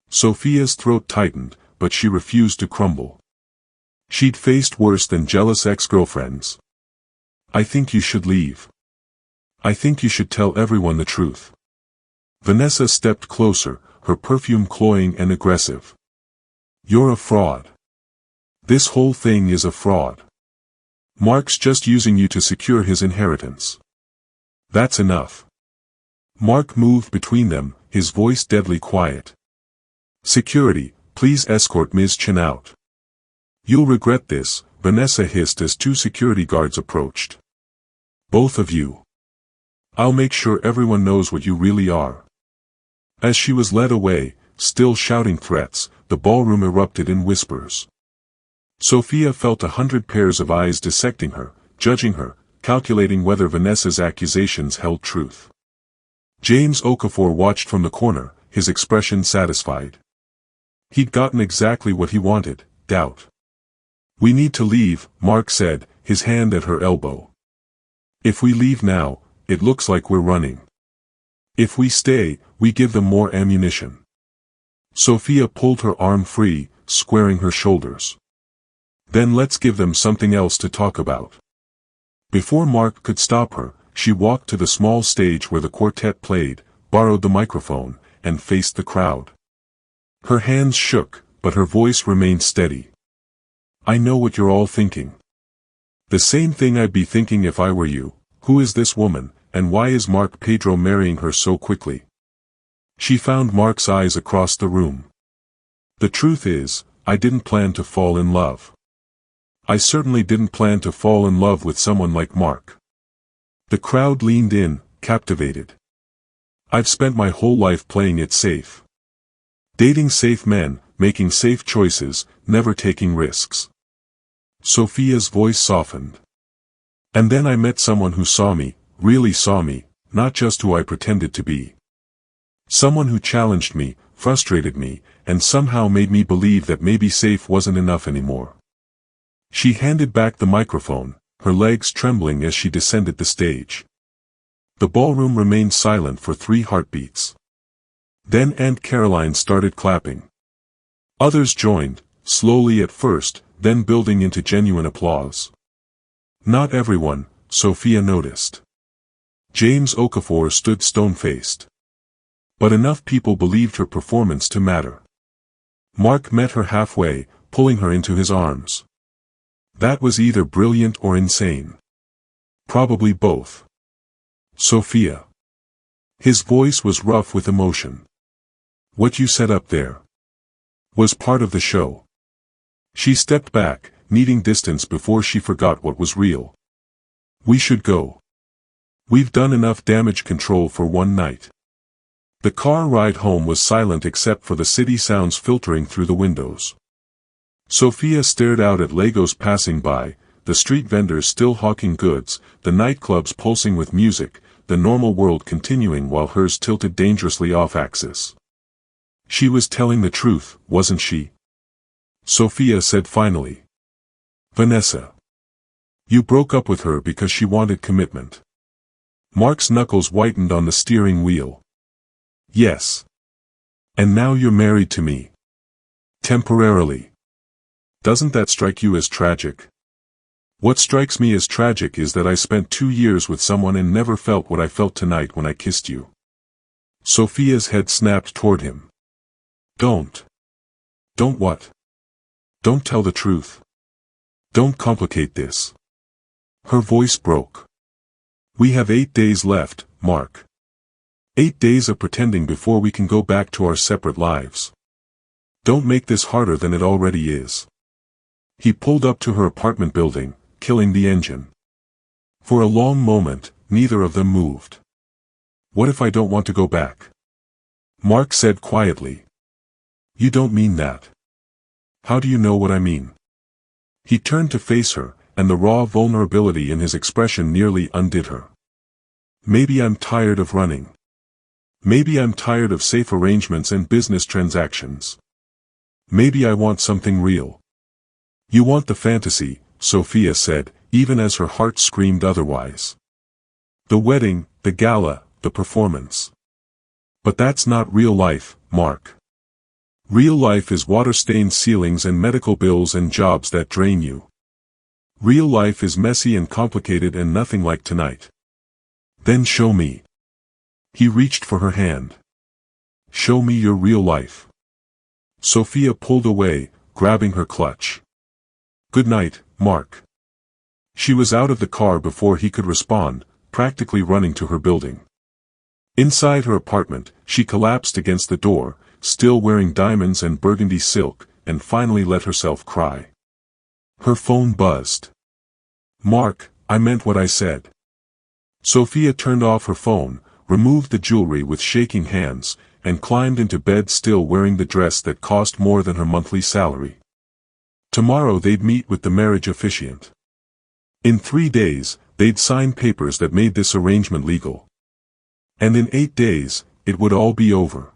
Sophia's throat tightened, but she refused to crumble. She'd faced worse than jealous ex-girlfriends. "I think you should leave. I think you should tell everyone the truth." Vanessa stepped closer, her perfume cloying and aggressive. "You're a fraud. This whole thing is a fraud. Mark's just using you to secure his inheritance. That's enough." Mark moved between them, his voice deadly quiet. "Security, please escort Ms. Chen out." "You'll regret this," Vanessa hissed as 2 security guards approached. "Both of you. I'll make sure everyone knows what you really are." As she was led away, still shouting threats, the ballroom erupted in whispers. Sophia felt 100 pairs of eyes dissecting her, judging her, calculating whether Vanessa's accusations held truth. James Okafor watched from the corner, his expression satisfied. He'd gotten exactly what he wanted, doubt. "We need to leave," Mark said, his hand at her elbow. "If we leave now, it looks like we're running. If we stay, we give them more ammunition." Sophia pulled her arm free, squaring her shoulders. "Then let's give them something else to talk about." Before Mark could stop her, she walked to the small stage where the quartet played, borrowed the microphone, and faced the crowd. Her hands shook, but her voice remained steady. "I know what you're all thinking. The same thing I'd be thinking if I were you. Who is this woman, and why is Mark Pedro marrying her so quickly?" She found Mark's eyes across the room. "The truth is, I didn't plan to fall in love. I certainly didn't plan to fall in love with someone like Mark." The crowd leaned in, captivated. "I've spent my whole life playing it safe. Dating safe men, making safe choices, never taking risks." Sophia's voice softened. "And then I met someone who saw me, really saw me, not just who I pretended to be. Someone who challenged me, frustrated me, and somehow made me believe that maybe safe wasn't enough anymore." She handed back the microphone, her legs trembling as she descended the stage. The ballroom remained silent for 3 heartbeats. Then Aunt Caroline started clapping. Others joined, slowly at first, then building into genuine applause. Not everyone, Sophia noticed. James Okafor stood stone-faced. But enough people believed her performance to matter. Mark met her halfway, pulling her into his arms. That was either brilliant or insane. Probably both. "Sophia." His voice was rough with emotion. "What you set up there was part of the show." She stepped back, needing distance before she forgot what was real. "We should go. We've done enough damage control for one night." The car ride home was silent except for the city sounds filtering through the windows. Sophia stared out at Legos passing by, the street vendors still hawking goods, the nightclubs pulsing with music, the normal world continuing while hers tilted dangerously off-axis. She was telling the truth, wasn't she? Sophia said finally. "Vanessa. You broke up with her because she wanted commitment." Mark's knuckles whitened on the steering wheel. "Yes. And now you're married to me. Temporarily. Doesn't that strike you as tragic?" "What strikes me as tragic is that I spent 2 years with someone and never felt what I felt tonight when I kissed you." Sophia's head snapped toward him. Don't what? Don't tell the truth. Don't complicate this." Her voice broke. "We have 8 days left, Mark. 8 days of pretending before we can go back to our separate lives. Don't make this harder than it already is." He pulled up to her apartment building, killing the engine. For a long moment, neither of them moved. "What if I don't want to go back?" Mark said quietly. "You don't mean that." "How do you know what I mean?" He turned to face her, and the raw vulnerability in his expression nearly undid her. "Maybe I'm tired of running. Maybe I'm tired of safe arrangements and business transactions. Maybe I want something real." "You want the fantasy," Sophia said, even as her heart screamed otherwise. "The wedding, the gala, the performance. But that's not real life, Mark. Real life is water-stained ceilings and medical bills and jobs that drain you. Real life is messy and complicated and nothing like tonight. Then show me." He reached for her hand. "Show me your real life." Sophia pulled away, grabbing her clutch. "Good night, Mark." She was out of the car before he could respond, practically running to her building. Inside her apartment, she collapsed against the door, still wearing diamonds and burgundy silk, and finally let herself cry. Her phone buzzed. "Mark, I meant what I said." Sophia turned off her phone, removed the jewelry with shaking hands, and climbed into bed still wearing the dress that cost more than her monthly salary. Tomorrow they'd meet with the marriage officiant. In 3 days, they'd sign papers that made this arrangement legal. And in 8 days, it would all be over.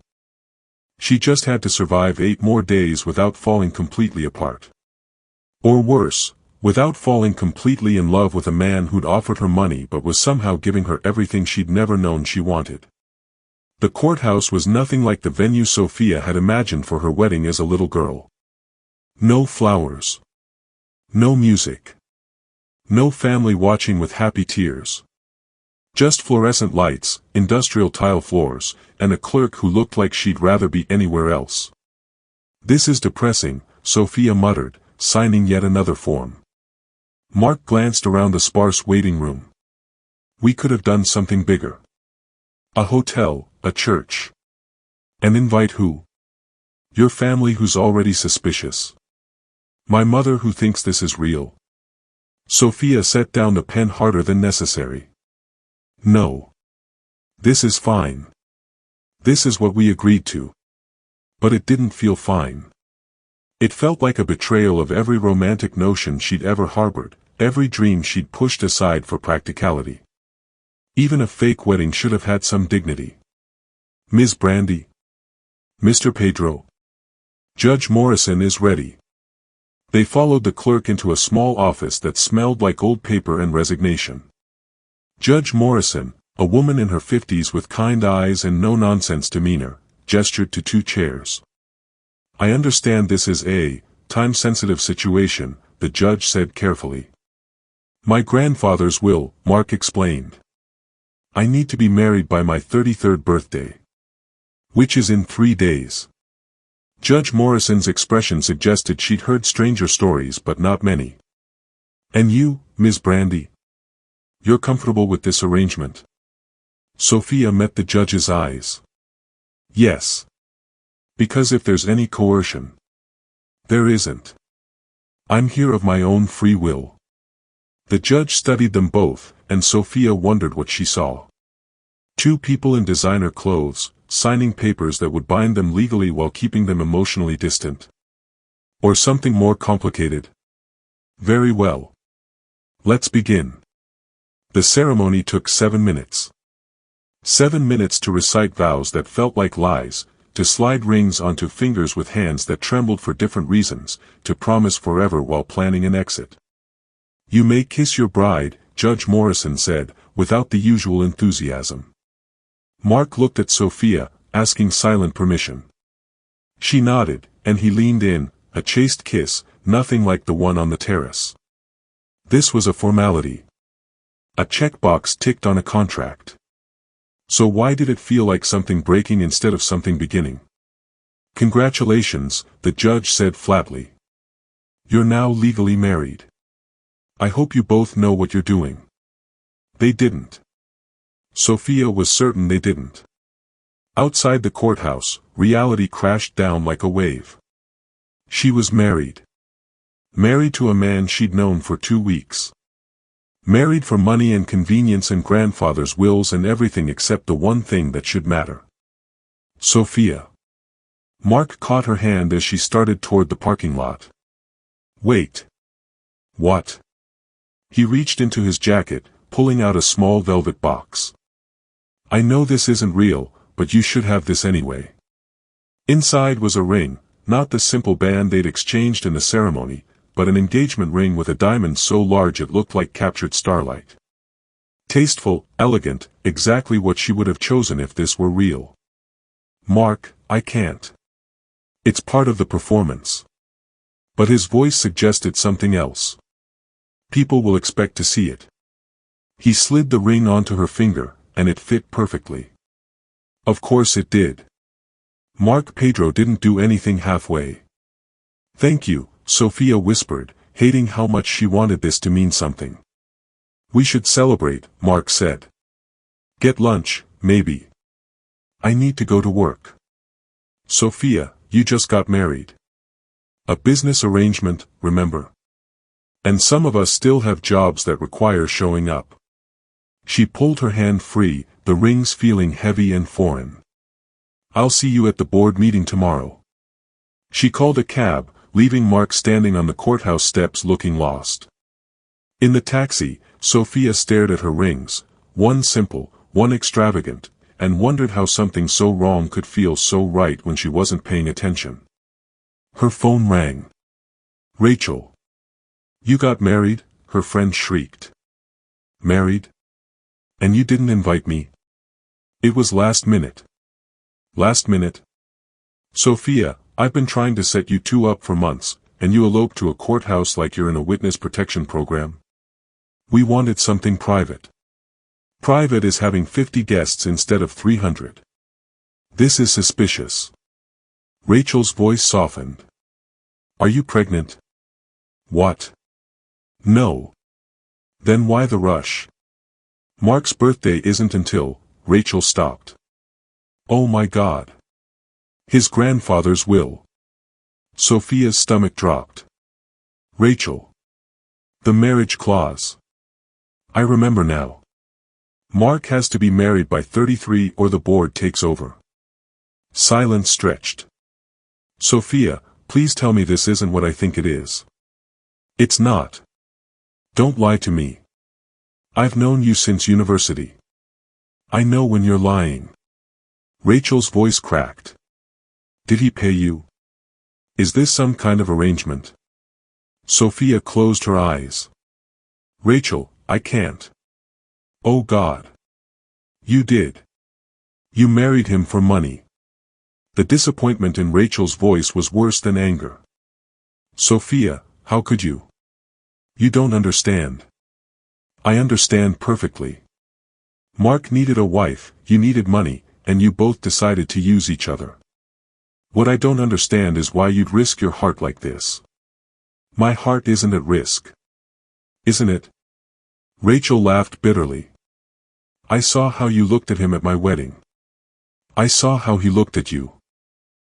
She just had to survive 8 more days without falling completely apart. Or worse, without falling completely in love with a man who'd offered her money but was somehow giving her everything she'd never known she wanted. The courthouse was nothing like the venue Sophia had imagined for her wedding as a little girl. No flowers. No music. No family watching with happy tears. Just fluorescent lights, industrial tile floors, and a clerk who looked like she'd rather be anywhere else. "This is depressing," Sophia muttered, signing yet another form. Mark glanced around the sparse waiting room. "We could have done something bigger. A hotel, a church. And invite who? Your family who's already suspicious. My mother who thinks this is real." Sophia set down the pen harder than necessary. "No. This is fine. This is what we agreed to." But it didn't feel fine. It felt like a betrayal of every romantic notion she'd ever harbored, every dream she'd pushed aside for practicality. Even a fake wedding should have had some dignity. "Ms. Brandy? Mr. Pedro? Judge Morrison is ready." They followed the clerk into a small office that smelled like old paper and resignation. Judge Morrison, a woman in her 50s with kind eyes and no-nonsense demeanor, gestured to 2 chairs. "I understand this is a time-sensitive situation," the judge said carefully. "My grandfather's will," Mark explained. "I need to be married by my 33rd birthday. Which is in 3 days." Judge Morrison's expression suggested she'd heard stranger stories but not many. "And you, Ms. Brandy? You're comfortable with this arrangement?" Sophia met the judge's eyes. "Yes. Because if there's any coercion." "There isn't. I'm here of my own free will." The judge studied them both, and Sophia wondered what she saw. 2 people in designer clothes, signing papers that would bind them legally while keeping them emotionally distant. Or something more complicated. "Very well. Let's begin." The ceremony took 7 minutes. 7 minutes to recite vows that felt like lies, to slide rings onto fingers with hands that trembled for different reasons, to promise forever while planning an exit. "You may kiss your bride," Judge Morrison said, without the usual enthusiasm. Mark looked at Sophia, asking silent permission. She nodded, and he leaned in, a chaste kiss, nothing like the one on the terrace. This was a formality. A checkbox ticked on a contract. So why did it feel like something breaking instead of something beginning? "Congratulations," the judge said flatly. "You're now legally married. I hope you both know what you're doing." They didn't. Sophia was certain they didn't. Outside the courthouse, reality crashed down like a wave. She was married. Married to a man she'd known for 2 weeks. Married for money and convenience and grandfather's wills and everything except the one thing that should matter. Sophia. Mark caught her hand as she started toward the parking lot. "Wait. What?" He reached into his jacket, pulling out a small velvet box. "I know this isn't real, but you should have this anyway." Inside was a ring, not the simple band they'd exchanged in the ceremony, but an engagement ring with a diamond so large it looked like captured starlight. Tasteful, elegant, exactly what she would have chosen if this were real. "Mark, I can't. It's part of the performance." But his voice suggested something else. "People will expect to see it." He slid the ring onto her finger, and it fit perfectly. Of course it did. Mark Pedro didn't do anything halfway. "Thank you," Sophia whispered, hating how much she wanted this to mean something. "We should celebrate," Mark said. "Get lunch, maybe." "I need to go to work." "Sophia, you just got married. A business arrangement, remember? And some of us still have jobs that require showing up." She pulled her hand free, the rings feeling heavy and foreign. "I'll see you at the board meeting tomorrow." She called a cab, leaving Mark standing on the courthouse steps looking lost. In the taxi, Sophia stared at her rings, one simple, one extravagant, and wondered how something so wrong could feel so right when she wasn't paying attention. Her phone rang. "Rachel. You got married?" her friend shrieked. "Married? And you didn't invite me?" "It was last minute." "Last minute?" "Sophia, I've been trying to set you two up for months, and you elope to a courthouse like you're in a witness protection program?" "We wanted something private." "Private is having 50 guests instead of 300. This is suspicious." Rachel's voice softened. "Are you pregnant?" "What? No." "Then why the rush?" "Mark's birthday isn't until..." Rachel stopped. "Oh my God. His grandfather's will." Sophia's stomach dropped. "Rachel. The marriage clause. I remember now. Mark has to be married by 33 or the board takes over." Silence stretched. "Sophia, please tell me this isn't what I think it is." "It's not. Don't lie to me. I've known you since university. I know when you're lying." Rachel's voice cracked. "Did he pay you? Is this some kind of arrangement?" Sophia closed her eyes. "Rachel, I can't." "Oh God. You did. You married him for money." The disappointment in Rachel's voice was worse than anger. "Sophia, how could you? You don't understand." "I understand perfectly. Mark needed a wife, you needed money, and you both decided to use each other. What I don't understand is why you'd risk your heart like this." "My heart isn't at risk." "Isn't it?" Rachel laughed bitterly. "I saw how you looked at him at my wedding. I saw how he looked at you.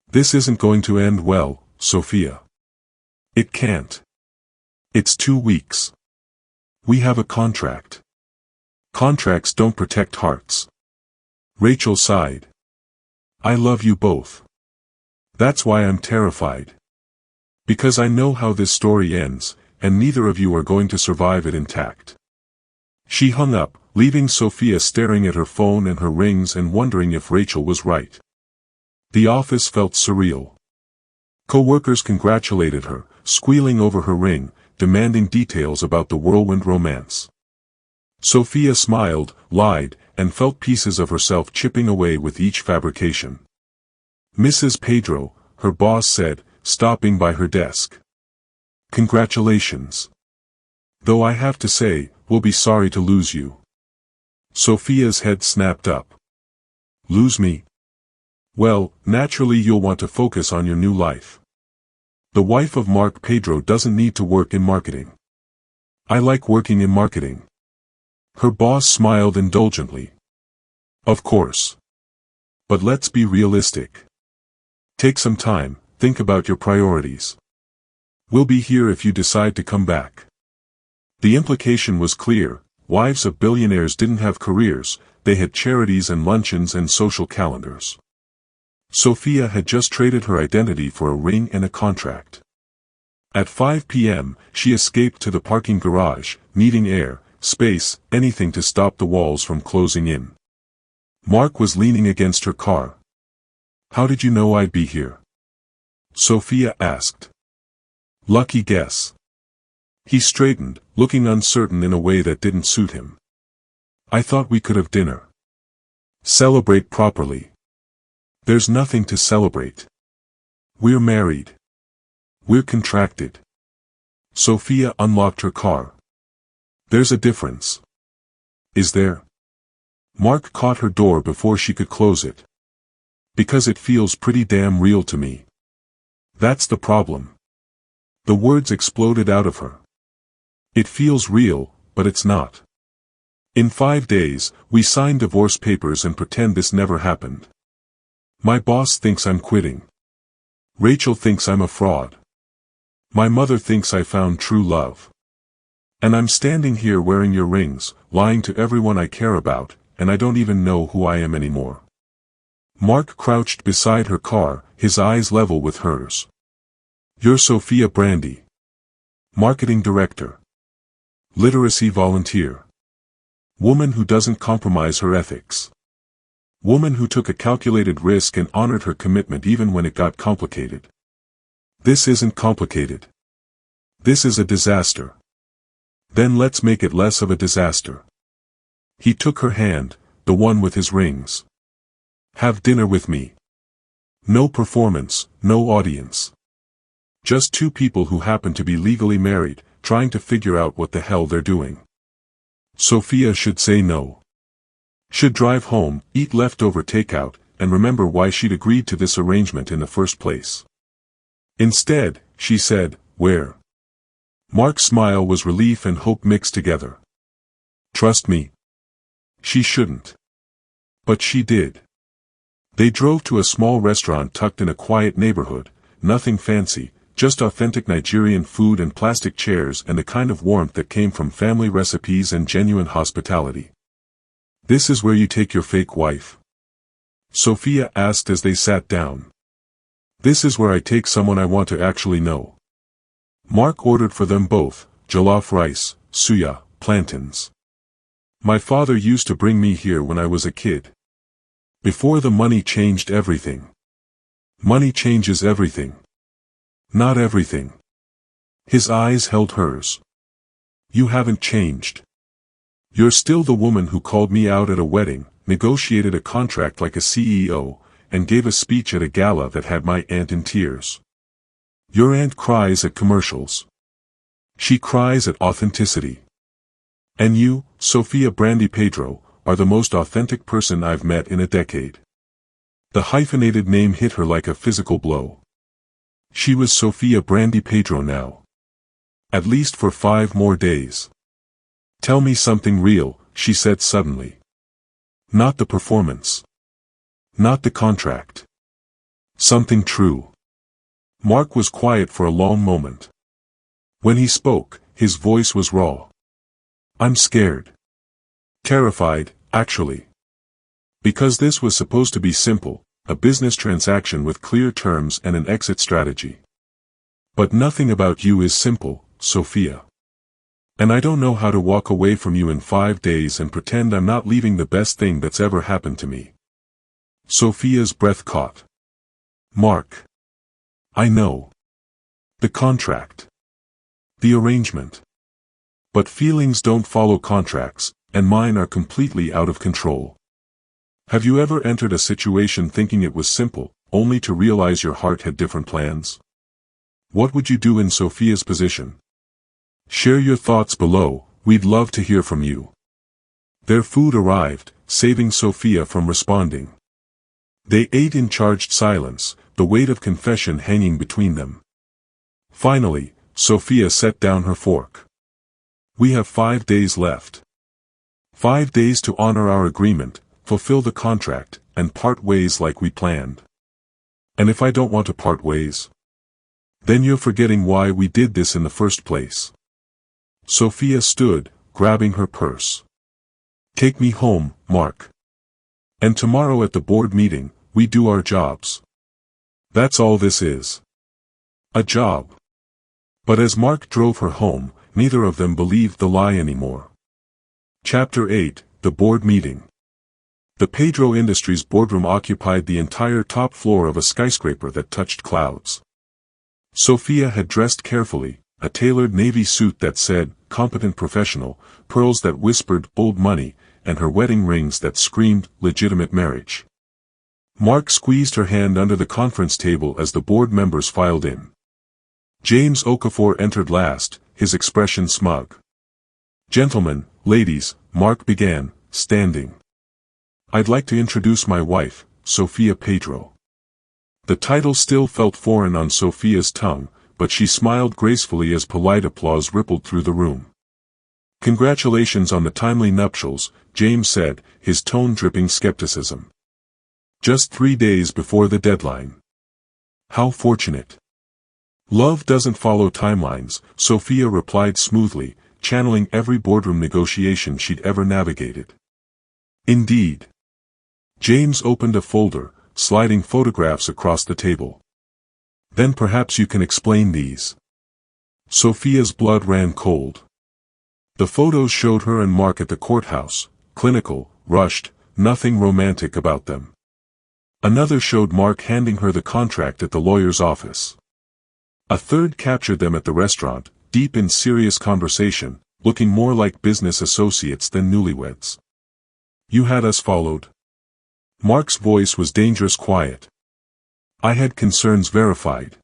This isn't going to end well, Sophia. It can't. It's 2 weeks. We have a contract. Contracts don't protect hearts." Rachel sighed. "I love you both. That's why I'm terrified. Because I know how this story ends, and neither of you are going to survive it intact." She hung up, leaving Sophia staring at her phone and her rings and wondering if Rachel was right. The office felt surreal. Co-workers congratulated her, squealing over her ring, demanding details about the whirlwind romance. Sophia smiled, lied, and felt pieces of herself chipping away with each fabrication. "Mrs. Pedro," her boss said, stopping by her desk. "Congratulations. Though I have to say, we'll be sorry to lose you." Sophia's head snapped up. "Lose me? Well, naturally you'll want to focus on your new life. The wife of Mark Pedro doesn't need to work in marketing." "I like working in marketing." Her boss smiled indulgently. "Of course. But let's be realistic. Take some time, think about your priorities. We'll be here if you decide to come back." The implication was clear: wives of billionaires didn't have careers, they had charities and luncheons and social calendars. Sophia had just traded her identity for a ring and a contract. At 5 p.m., she escaped to the parking garage, needing air, space, anything to stop the walls from closing in. Mark was leaning against her car. "How did you know I'd be here?" Sophia asked. "Lucky guess." He straightened, looking uncertain in a way that didn't suit him. "I thought we could have dinner. Celebrate properly." "There's nothing to celebrate. We're married. We're contracted." Sophia unlocked her car. "There's a difference." "Is there?" Mark caught her door before she could close it. "Because it feels pretty damn real to me." "That's the problem." The words exploded out of her. "It feels real, but it's not. In 5 days, we sign divorce papers and pretend this never happened. My boss thinks I'm quitting. Rachel thinks I'm a fraud. My mother thinks I found true love. And I'm standing here wearing your rings, lying to everyone I care about, and I don't even know who I am anymore." Mark crouched beside her car, his eyes level with hers. You're Sophia Brandy. Marketing Director. Literacy Volunteer. Woman who doesn't compromise her ethics. Woman who took a calculated risk and honored her commitment even when it got complicated. This isn't complicated. This is a disaster. Then let's make it less of a disaster. He took her hand, the one with his rings. Have dinner with me. No performance, no audience. Just two people who happen to be legally married, trying to figure out what the hell they're doing. Sophia should say no. Should drive home, eat leftover takeout, and remember why she'd agreed to this arrangement in the first place. Instead, she said, "Where?" Mark's smile was relief and hope mixed together. Trust me. She shouldn't. But she did. They drove to a small restaurant tucked in a quiet neighborhood, nothing fancy, just authentic Nigerian food and plastic chairs and the kind of warmth that came from family recipes and genuine hospitality. This is where you take your fake wife? Sophia asked as they sat down. This is where I take someone I want to actually know. Mark ordered for them both, jollof rice, suya, plantains. My father used to bring me here when I was a kid. Before the money changed everything. Money changes everything. Not everything. His eyes held hers. You haven't changed. You're still the woman who called me out at a wedding, negotiated a contract like a CEO, and gave a speech at a gala that had my aunt in tears. Your aunt cries at commercials. She cries at authenticity. And you, Sophia Brandy Pedro, are the most authentic person I've met in a decade. The hyphenated name hit her like a physical blow. She was Sophia Brandy Pedro now. At least for 5 more days. Tell me something real, she said suddenly. Not the performance. Not the contract. Something true. Mark was quiet for a long moment. When he spoke, his voice was raw. I'm scared. Terrified, actually. Because this was supposed to be simple, a business transaction with clear terms and an exit strategy. But nothing about you is simple, Sophia. And I don't know how to walk away from you in 5 days and pretend I'm not leaving the best thing that's ever happened to me. Sophia's breath caught. Mark. I know. The contract. The arrangement. But feelings don't follow contracts, and mine are completely out of control. Have you ever entered a situation thinking it was simple, only to realize your heart had different plans? What would you do in Sophia's position? Share your thoughts below, we'd love to hear from you. Their food arrived, saving Sophia from responding. They ate in charged silence, the weight of confession hanging between them. Finally, Sophia set down her fork. We have 5 days left. 5 days to honor our agreement, fulfill the contract, and part ways like we planned. And if I don't want to part ways? Then you're forgetting why we did this in the first place. Sophia stood, grabbing her purse. Take me home, Mark. And tomorrow at the board meeting, we do our jobs. That's all this is. A job. But as Mark drove her home, neither of them believed the lie anymore. Chapter 8, The Board Meeting. The Pedro Industries boardroom occupied the entire top floor of a skyscraper that touched clouds. Sophia had dressed carefully, a tailored navy suit that said, competent professional, pearls that whispered, old money, and her wedding rings that screamed, legitimate marriage. Mark squeezed her hand under the conference table as the board members filed in. James Okafor entered last, his expression smug. Gentlemen, ladies, Mark began, standing. I'd like to introduce my wife, Sophia Pedro. The title still felt foreign on Sophia's tongue, but she smiled gracefully as polite applause rippled through the room. Congratulations on the timely nuptials, James said, his tone dripping skepticism. Just 3 days before the deadline. How fortunate. Love doesn't follow timelines, Sophia replied smoothly, channeling every boardroom negotiation she'd ever navigated. Indeed. James opened a folder, sliding photographs across the table. Then perhaps you can explain these. Sophia's blood ran cold. The photos showed her and Mark at the courthouse, clinical, rushed, nothing romantic about them. Another showed Mark handing her the contract at the lawyer's office. A third captured them at the restaurant, deep in serious conversation, looking more like business associates than newlyweds. You had us followed. Mark's voice was dangerous quiet. I had concerns verified.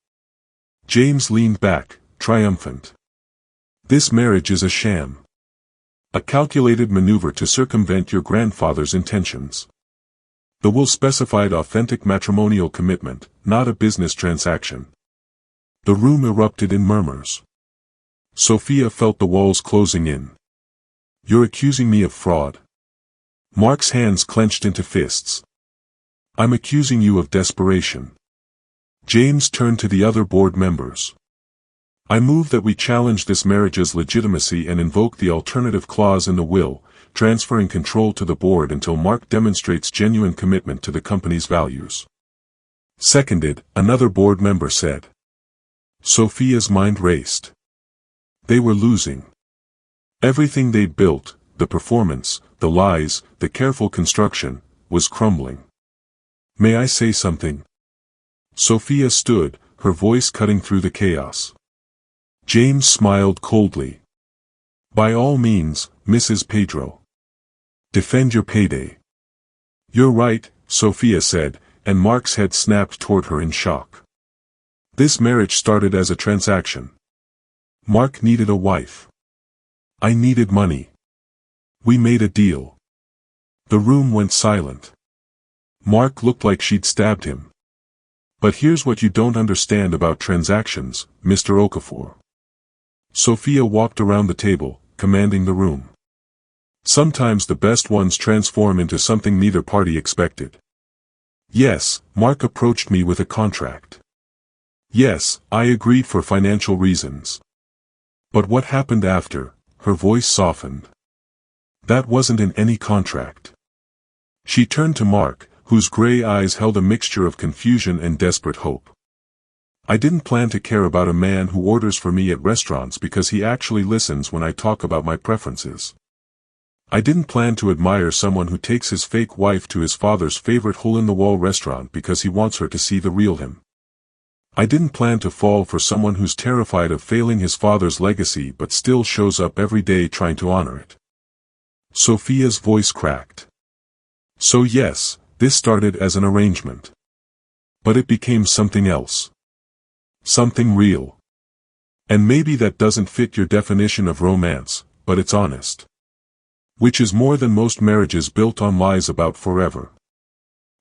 James leaned back, triumphant. This marriage is a sham. A calculated maneuver to circumvent your grandfather's intentions. The will specified authentic matrimonial commitment, not a business transaction. The room erupted in murmurs. Sophia felt the walls closing in. You're accusing me of fraud. Mark's hands clenched into fists. I'm accusing you of desperation. James turned to the other board members. I move that we challenge this marriage's legitimacy and invoke the alternative clause in the will, transferring control to the board until Mark demonstrates genuine commitment to the company's values. Seconded, another board member said. Sophia's mind raced. They were losing. Everything they'd built, the performance, the lies, the careful construction, was crumbling. May I say something? Sophia stood, her voice cutting through the chaos. James smiled coldly. By all means, Mrs. Pedro. Defend your payday. You're right, Sophia said, and Mark's head snapped toward her in shock. This marriage started as a transaction. Mark needed a wife. I needed money. We made a deal. The room went silent. Mark looked like she'd stabbed him. But here's what you don't understand about transactions, Mr. Okafor. Sophia walked around the table, commanding the room. Sometimes the best ones transform into something neither party expected. Yes, Mark approached me with a contract. Yes, I agreed for financial reasons. But what happened after? Her voice softened. That wasn't in any contract. She turned to Mark, whose gray eyes held a mixture of confusion and desperate hope. I didn't plan to care about a man who orders for me at restaurants because he actually listens when I talk about my preferences. I didn't plan to admire someone who takes his fake wife to his father's favorite hole-in-the-wall restaurant because he wants her to see the real him. I didn't plan to fall for someone who's terrified of failing his father's legacy but still shows up every day trying to honor it. Sophia's voice cracked. So yes, this started as an arrangement. But it became something else. Something real. And maybe that doesn't fit your definition of romance, but it's honest. Which is more than most marriages built on lies about forever.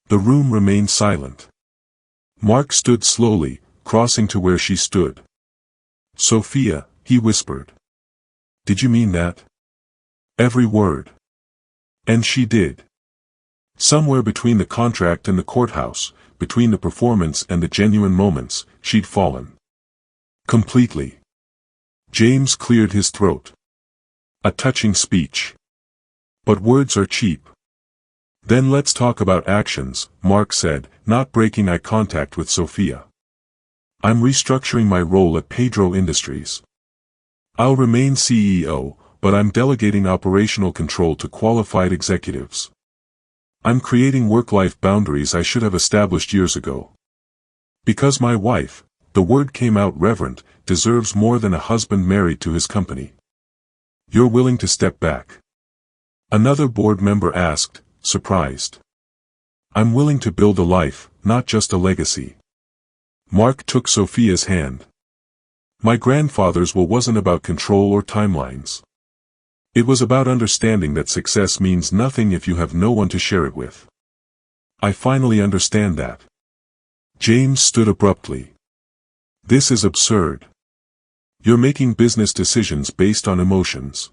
The room remained silent. Mark stood slowly, crossing to where she stood. Sophia, he whispered. Did you mean that? Every word. And she did. Somewhere between the contract and the courthouse, between the performance and the genuine moments, she'd fallen. Completely. James cleared his throat. A touching speech. But words are cheap. Then let's talk about actions, Mark said, not breaking eye contact with Sophia. I'm restructuring my role at Pedro Industries. I'll remain CEO, but I'm delegating operational control to qualified executives. I'm creating work-life boundaries I should have established years ago. Because my wife, the word came out reverent, deserves more than a husband married to his company. You're willing to step back? Another board member asked, surprised. I'm willing to build a life, not just a legacy. Mark took Sophia's hand. My grandfather's will wasn't about control or timelines. It was about understanding that success means nothing if you have no one to share it with. I finally understand that. James stood abruptly. This is absurd. You're making business decisions based on emotions.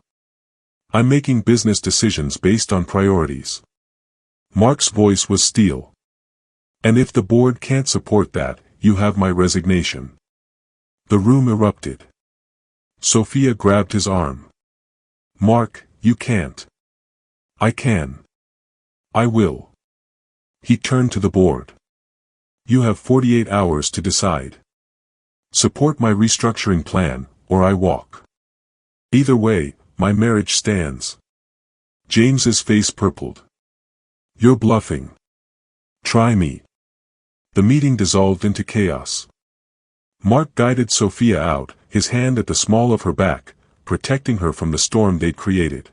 I'm making business decisions based on priorities. Mark's voice was steel. And if the board can't support that, you have my resignation. The room erupted. Sophia grabbed his arm. Mark, you can't. I can. I will. He turned to the board. You have 48 hours to decide. Support my restructuring plan, or I walk. Either way, my marriage stands. James's face purpled. You're bluffing. Try me. The meeting dissolved into chaos. Mark guided Sophia out, his hand at the small of her back, protecting her from the storm they'd created.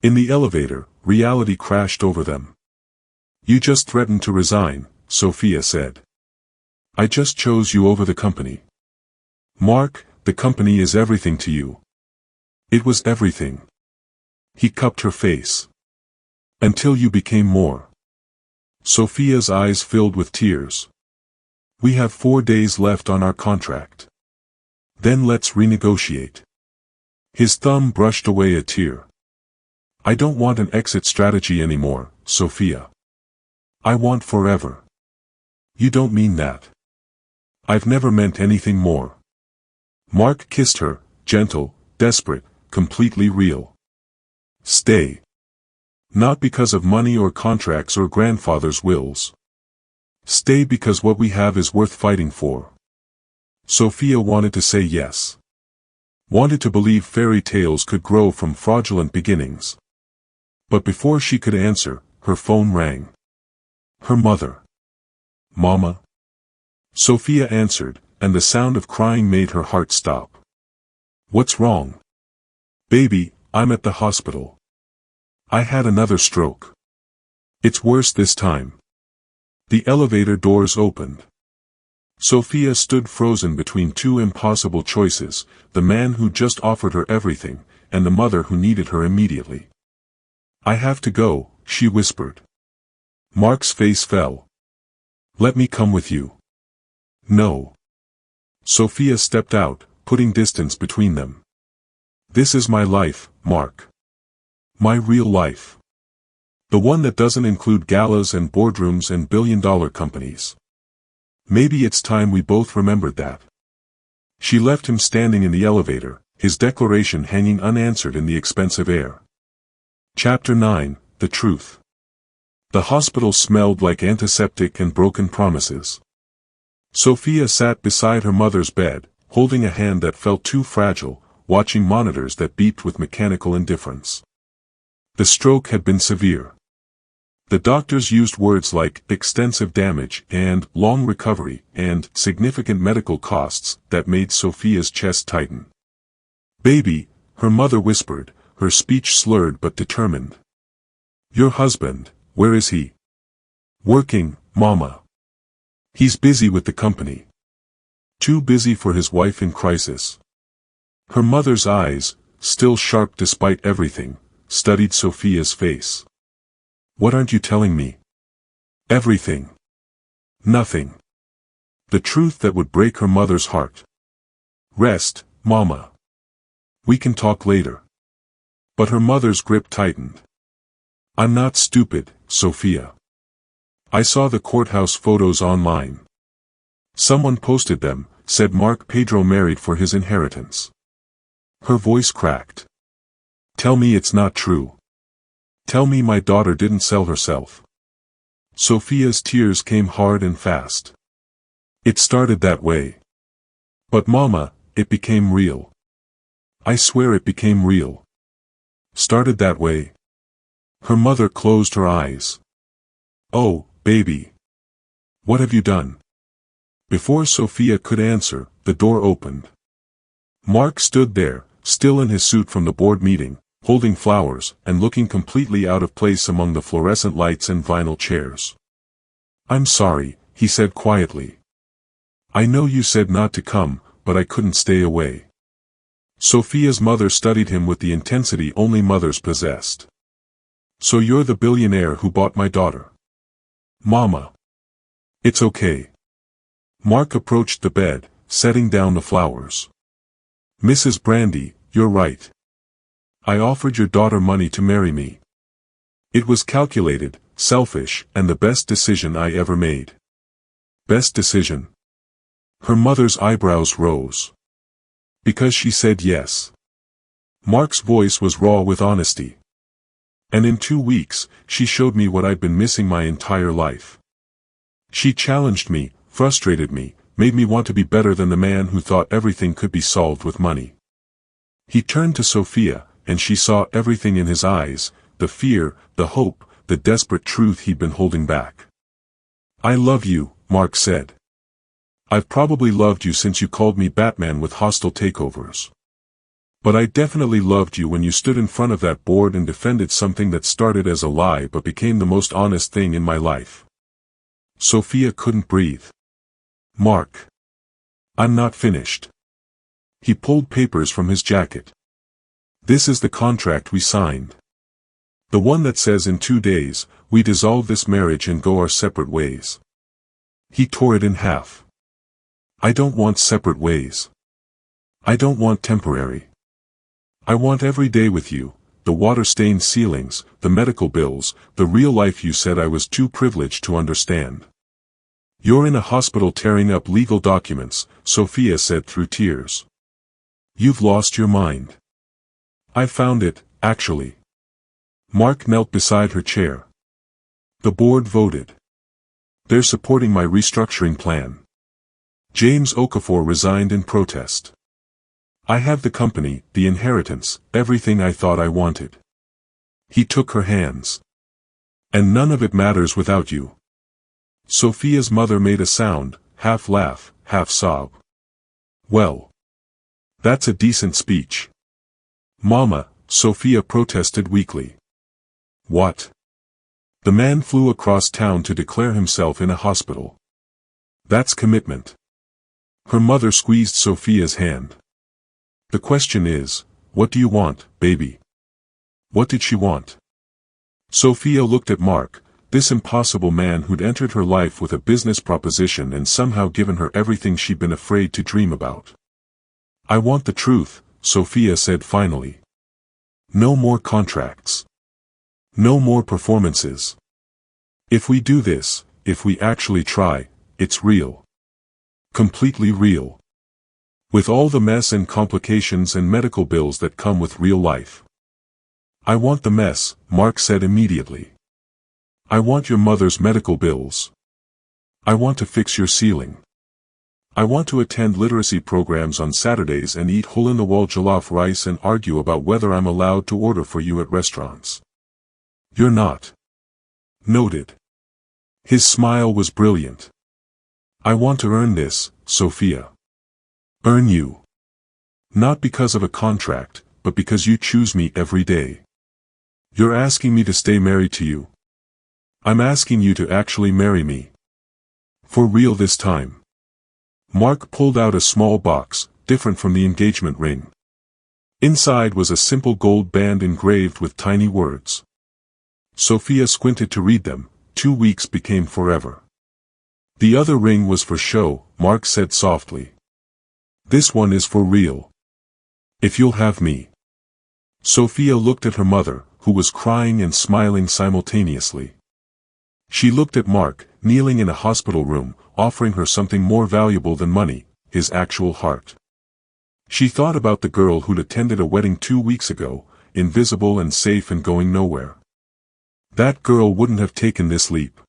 In the elevator, reality crashed over them. You just threatened to resign, Sophia said. I just chose you over the company. Mark, the company is everything to you. It was everything. He cupped her face. Until you became more. Sophia's eyes filled with tears. We have 4 days left on our contract. Then let's renegotiate. His thumb brushed away a tear. I don't want an exit strategy anymore, Sophia. I want forever. You don't mean that. I've never meant anything more. Mark kissed her, gentle, desperate, completely real. Stay. Not because of money or contracts or grandfather's wills. Stay because what we have is worth fighting for. Sophia wanted to say yes. Wanted to believe fairy tales could grow from fraudulent beginnings. But before she could answer, her phone rang. Her mother. Mama. Sophia answered, and the sound of crying made her heart stop. What's wrong? Baby, I'm at the hospital. I had another stroke. It's worse this time. The elevator doors opened. Sophia stood frozen between two impossible choices, the man who just offered her everything, and the mother who needed her immediately. I have to go, she whispered. Mark's face fell. Let me come with you. No. Sophia stepped out, putting distance between them. This is my life, Mark. My real life. The one that doesn't include galas and boardrooms and billion-dollar companies. Maybe it's time we both remembered that. She left him standing in the elevator, his declaration hanging unanswered in the expensive air. Chapter 9, The Truth. The hospital smelled like antiseptic and broken promises. Sophia sat beside her mother's bed, holding a hand that felt too fragile, watching monitors that beeped with mechanical indifference. The stroke had been severe. The doctors used words like extensive damage and long recovery and significant medical costs that made Sophia's chest tighten. Baby, her mother whispered, her speech slurred but determined. Your husband, where is he? Working, Mama. He's busy with the company. Too busy for his wife in crisis. Her mother's eyes, still sharp despite everything, studied Sophia's face. What aren't you telling me? Everything. Nothing. The truth that would break her mother's heart. Rest, Mama. We can talk later. But her mother's grip tightened. I'm not stupid, Sophia. I saw the courthouse photos online. Someone posted them, said Mark Pedro married for his inheritance. Her voice cracked. Tell me it's not true. Tell me my daughter didn't sell herself. Sophia's tears came hard and fast. It started that way. But Mama, it became real. I swear it became real. Started that way. Her mother closed her eyes. Oh, baby. What have you done? Before Sophia could answer, the door opened. Mark stood there, still in his suit from the board meeting, holding flowers and looking completely out of place among the fluorescent lights and vinyl chairs. I'm sorry, he said quietly. I know you said not to come, but I couldn't stay away. Sophia's mother studied him with the intensity only mothers possessed. So you're the billionaire who bought my daughter. Mama. It's okay. Mark approached the bed, setting down the flowers. Mrs. Brandy, you're right. I offered your daughter money to marry me. It was calculated, selfish, and the best decision I ever made. Best decision? Her mother's eyebrows rose. Because she said yes. Mark's voice was raw with honesty. And in 2 weeks, she showed me what I'd been missing my entire life. She challenged me, frustrated me, made me want to be better than the man who thought everything could be solved with money. He turned to Sophia, and she saw everything in his eyes, the fear, the hope, the desperate truth he'd been holding back. "I love you," Mark said. "I've probably loved you since you called me Batman with hostile takeovers. But I definitely loved you when you stood in front of that board and defended something that started as a lie but became the most honest thing in my life." Sophia couldn't breathe. "Mark. I'm not finished." He pulled papers from his jacket. "This is the contract we signed. The one that says in 2 days, we dissolve this marriage and go our separate ways." He tore it in half. "I don't want separate ways. I don't want temporary. I want every day with you, the water-stained ceilings, the medical bills, the real life you said I was too privileged to understand." "You're in a hospital tearing up legal documents," Sophia said through tears. "You've lost your mind." "I found it, actually." Mark knelt beside her chair. "The board voted. They're supporting my restructuring plan. James Okafor resigned in protest. I have the company, the inheritance, everything I thought I wanted." He took her hands. "And none of it matters without you." Sophia's mother made a sound, half laugh, half sob. "Well, that's a decent speech." "Mama," Sophia protested weakly. "What?" "The man flew across town to declare himself in a hospital. That's commitment." Her mother squeezed Sophia's hand. "The question is, what do you want, baby?" What did she want? Sophia looked at Mark, this impossible man who'd entered her life with a business proposition and somehow given her everything she'd been afraid to dream about. "I want the truth," Sophia said finally. "No more contracts. No more performances. If we do this, if we actually try, it's real. Completely real. With all the mess and complications and medical bills that come with real life." "I want the mess," Mark said immediately. "I want your mother's medical bills. I want to fix your ceiling. I want to attend literacy programs on Saturdays and eat hole-in-the-wall jollof rice and argue about whether I'm allowed to order for you at restaurants." "You're not." "Noted." His smile was brilliant. "I want to earn this, Sophia. Earn you. Not because of a contract, but because you choose me every day. You're asking me to stay married to you. I'm asking you to actually marry me. For real this time." Mark pulled out a small box, different from the engagement ring. Inside was a simple gold band engraved with tiny words. Sophia squinted to read them. 2 weeks became forever. "The other ring was for show," Mark said softly. "This one is for real. If you'll have me." Sophia looked at her mother, who was crying and smiling simultaneously. She looked at Mark, kneeling in a hospital room, offering her something more valuable than money, his actual heart. She thought about the girl who'd attended a wedding 2 weeks ago, invisible and safe and going nowhere. That girl wouldn't have taken this leap.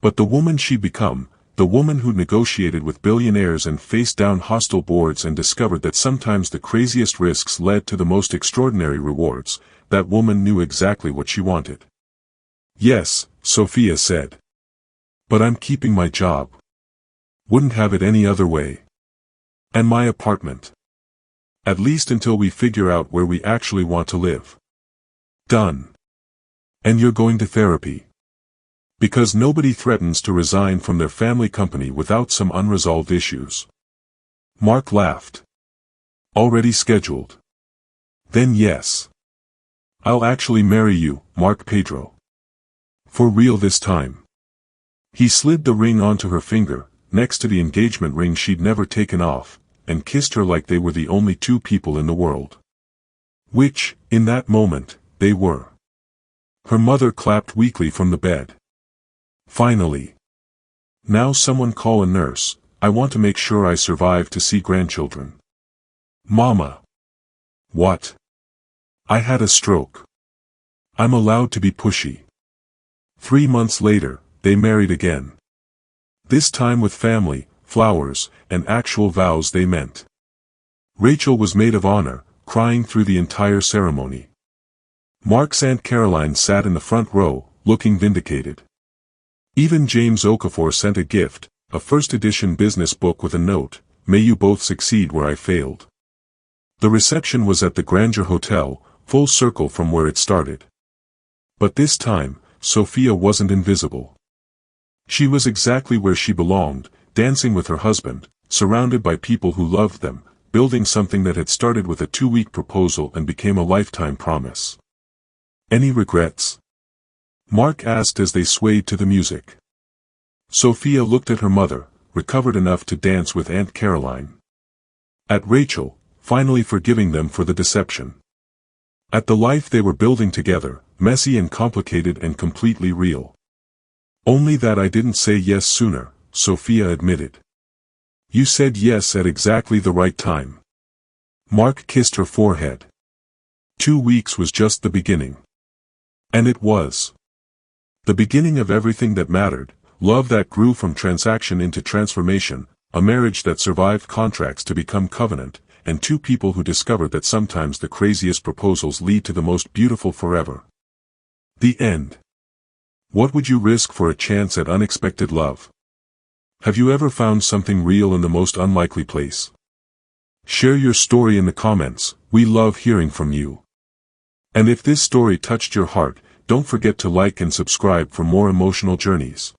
But the woman she'd become, the woman who negotiated with billionaires and faced down hostile boards and discovered that sometimes the craziest risks led to the most extraordinary rewards, that woman knew exactly what she wanted. "Yes," Sophia said. "But I'm keeping my job. Wouldn't have it any other way. And my apartment. At least until we figure out where we actually want to live." "Done. And you're going to therapy. Because nobody threatens to resign from their family company without some unresolved issues." Mark laughed. "Already scheduled." "Then yes. I'll actually marry you, Mark Pedro. For real this time." He slid the ring onto her finger, next to the engagement ring she'd never taken off, and kissed her like they were the only 2 people in the world. Which, in that moment, they were. Her mother clapped weakly from the bed. "Finally. Now someone call a nurse, I want to make sure I survive to see grandchildren." "Mama." "What?" "I had a stroke. I'm allowed to be pushy." 3 months later, they married again. This time with family, flowers, and actual vows they meant. Rachel was maid of honor, crying through the entire ceremony. Mark's Aunt Caroline sat in the front row, looking vindicated. Even James Okafor sent a gift, a first-edition business book with a note, "May you both succeed where I failed." The reception was at the Grandeur Hotel, full circle from where it started. But this time, Sophia wasn't invisible. She was exactly where she belonged, dancing with her husband, surrounded by people who loved them, building something that had started with a 2-week proposal and became a lifetime promise. "Any regrets?" Mark asked as they swayed to the music. Sophia looked at her mother, recovered enough to dance with Aunt Caroline. At Rachel, finally forgiving them for the deception. At the life they were building together, messy and complicated and completely real. "Only that I didn't say yes sooner," Sophia admitted. "You said yes at exactly the right time." Mark kissed her forehead. 2 weeks was just the beginning. And it was. The beginning of everything that mattered, love that grew from transaction into transformation, a marriage that survived contracts to become covenant, and 2 people who discovered that sometimes the craziest proposals lead to the most beautiful forever. The end. What would you risk for a chance at unexpected love? Have you ever found something real in the most unlikely place? Share your story in the comments, we love hearing from you. And if this story touched your heart, don't forget to like and subscribe for more emotional journeys.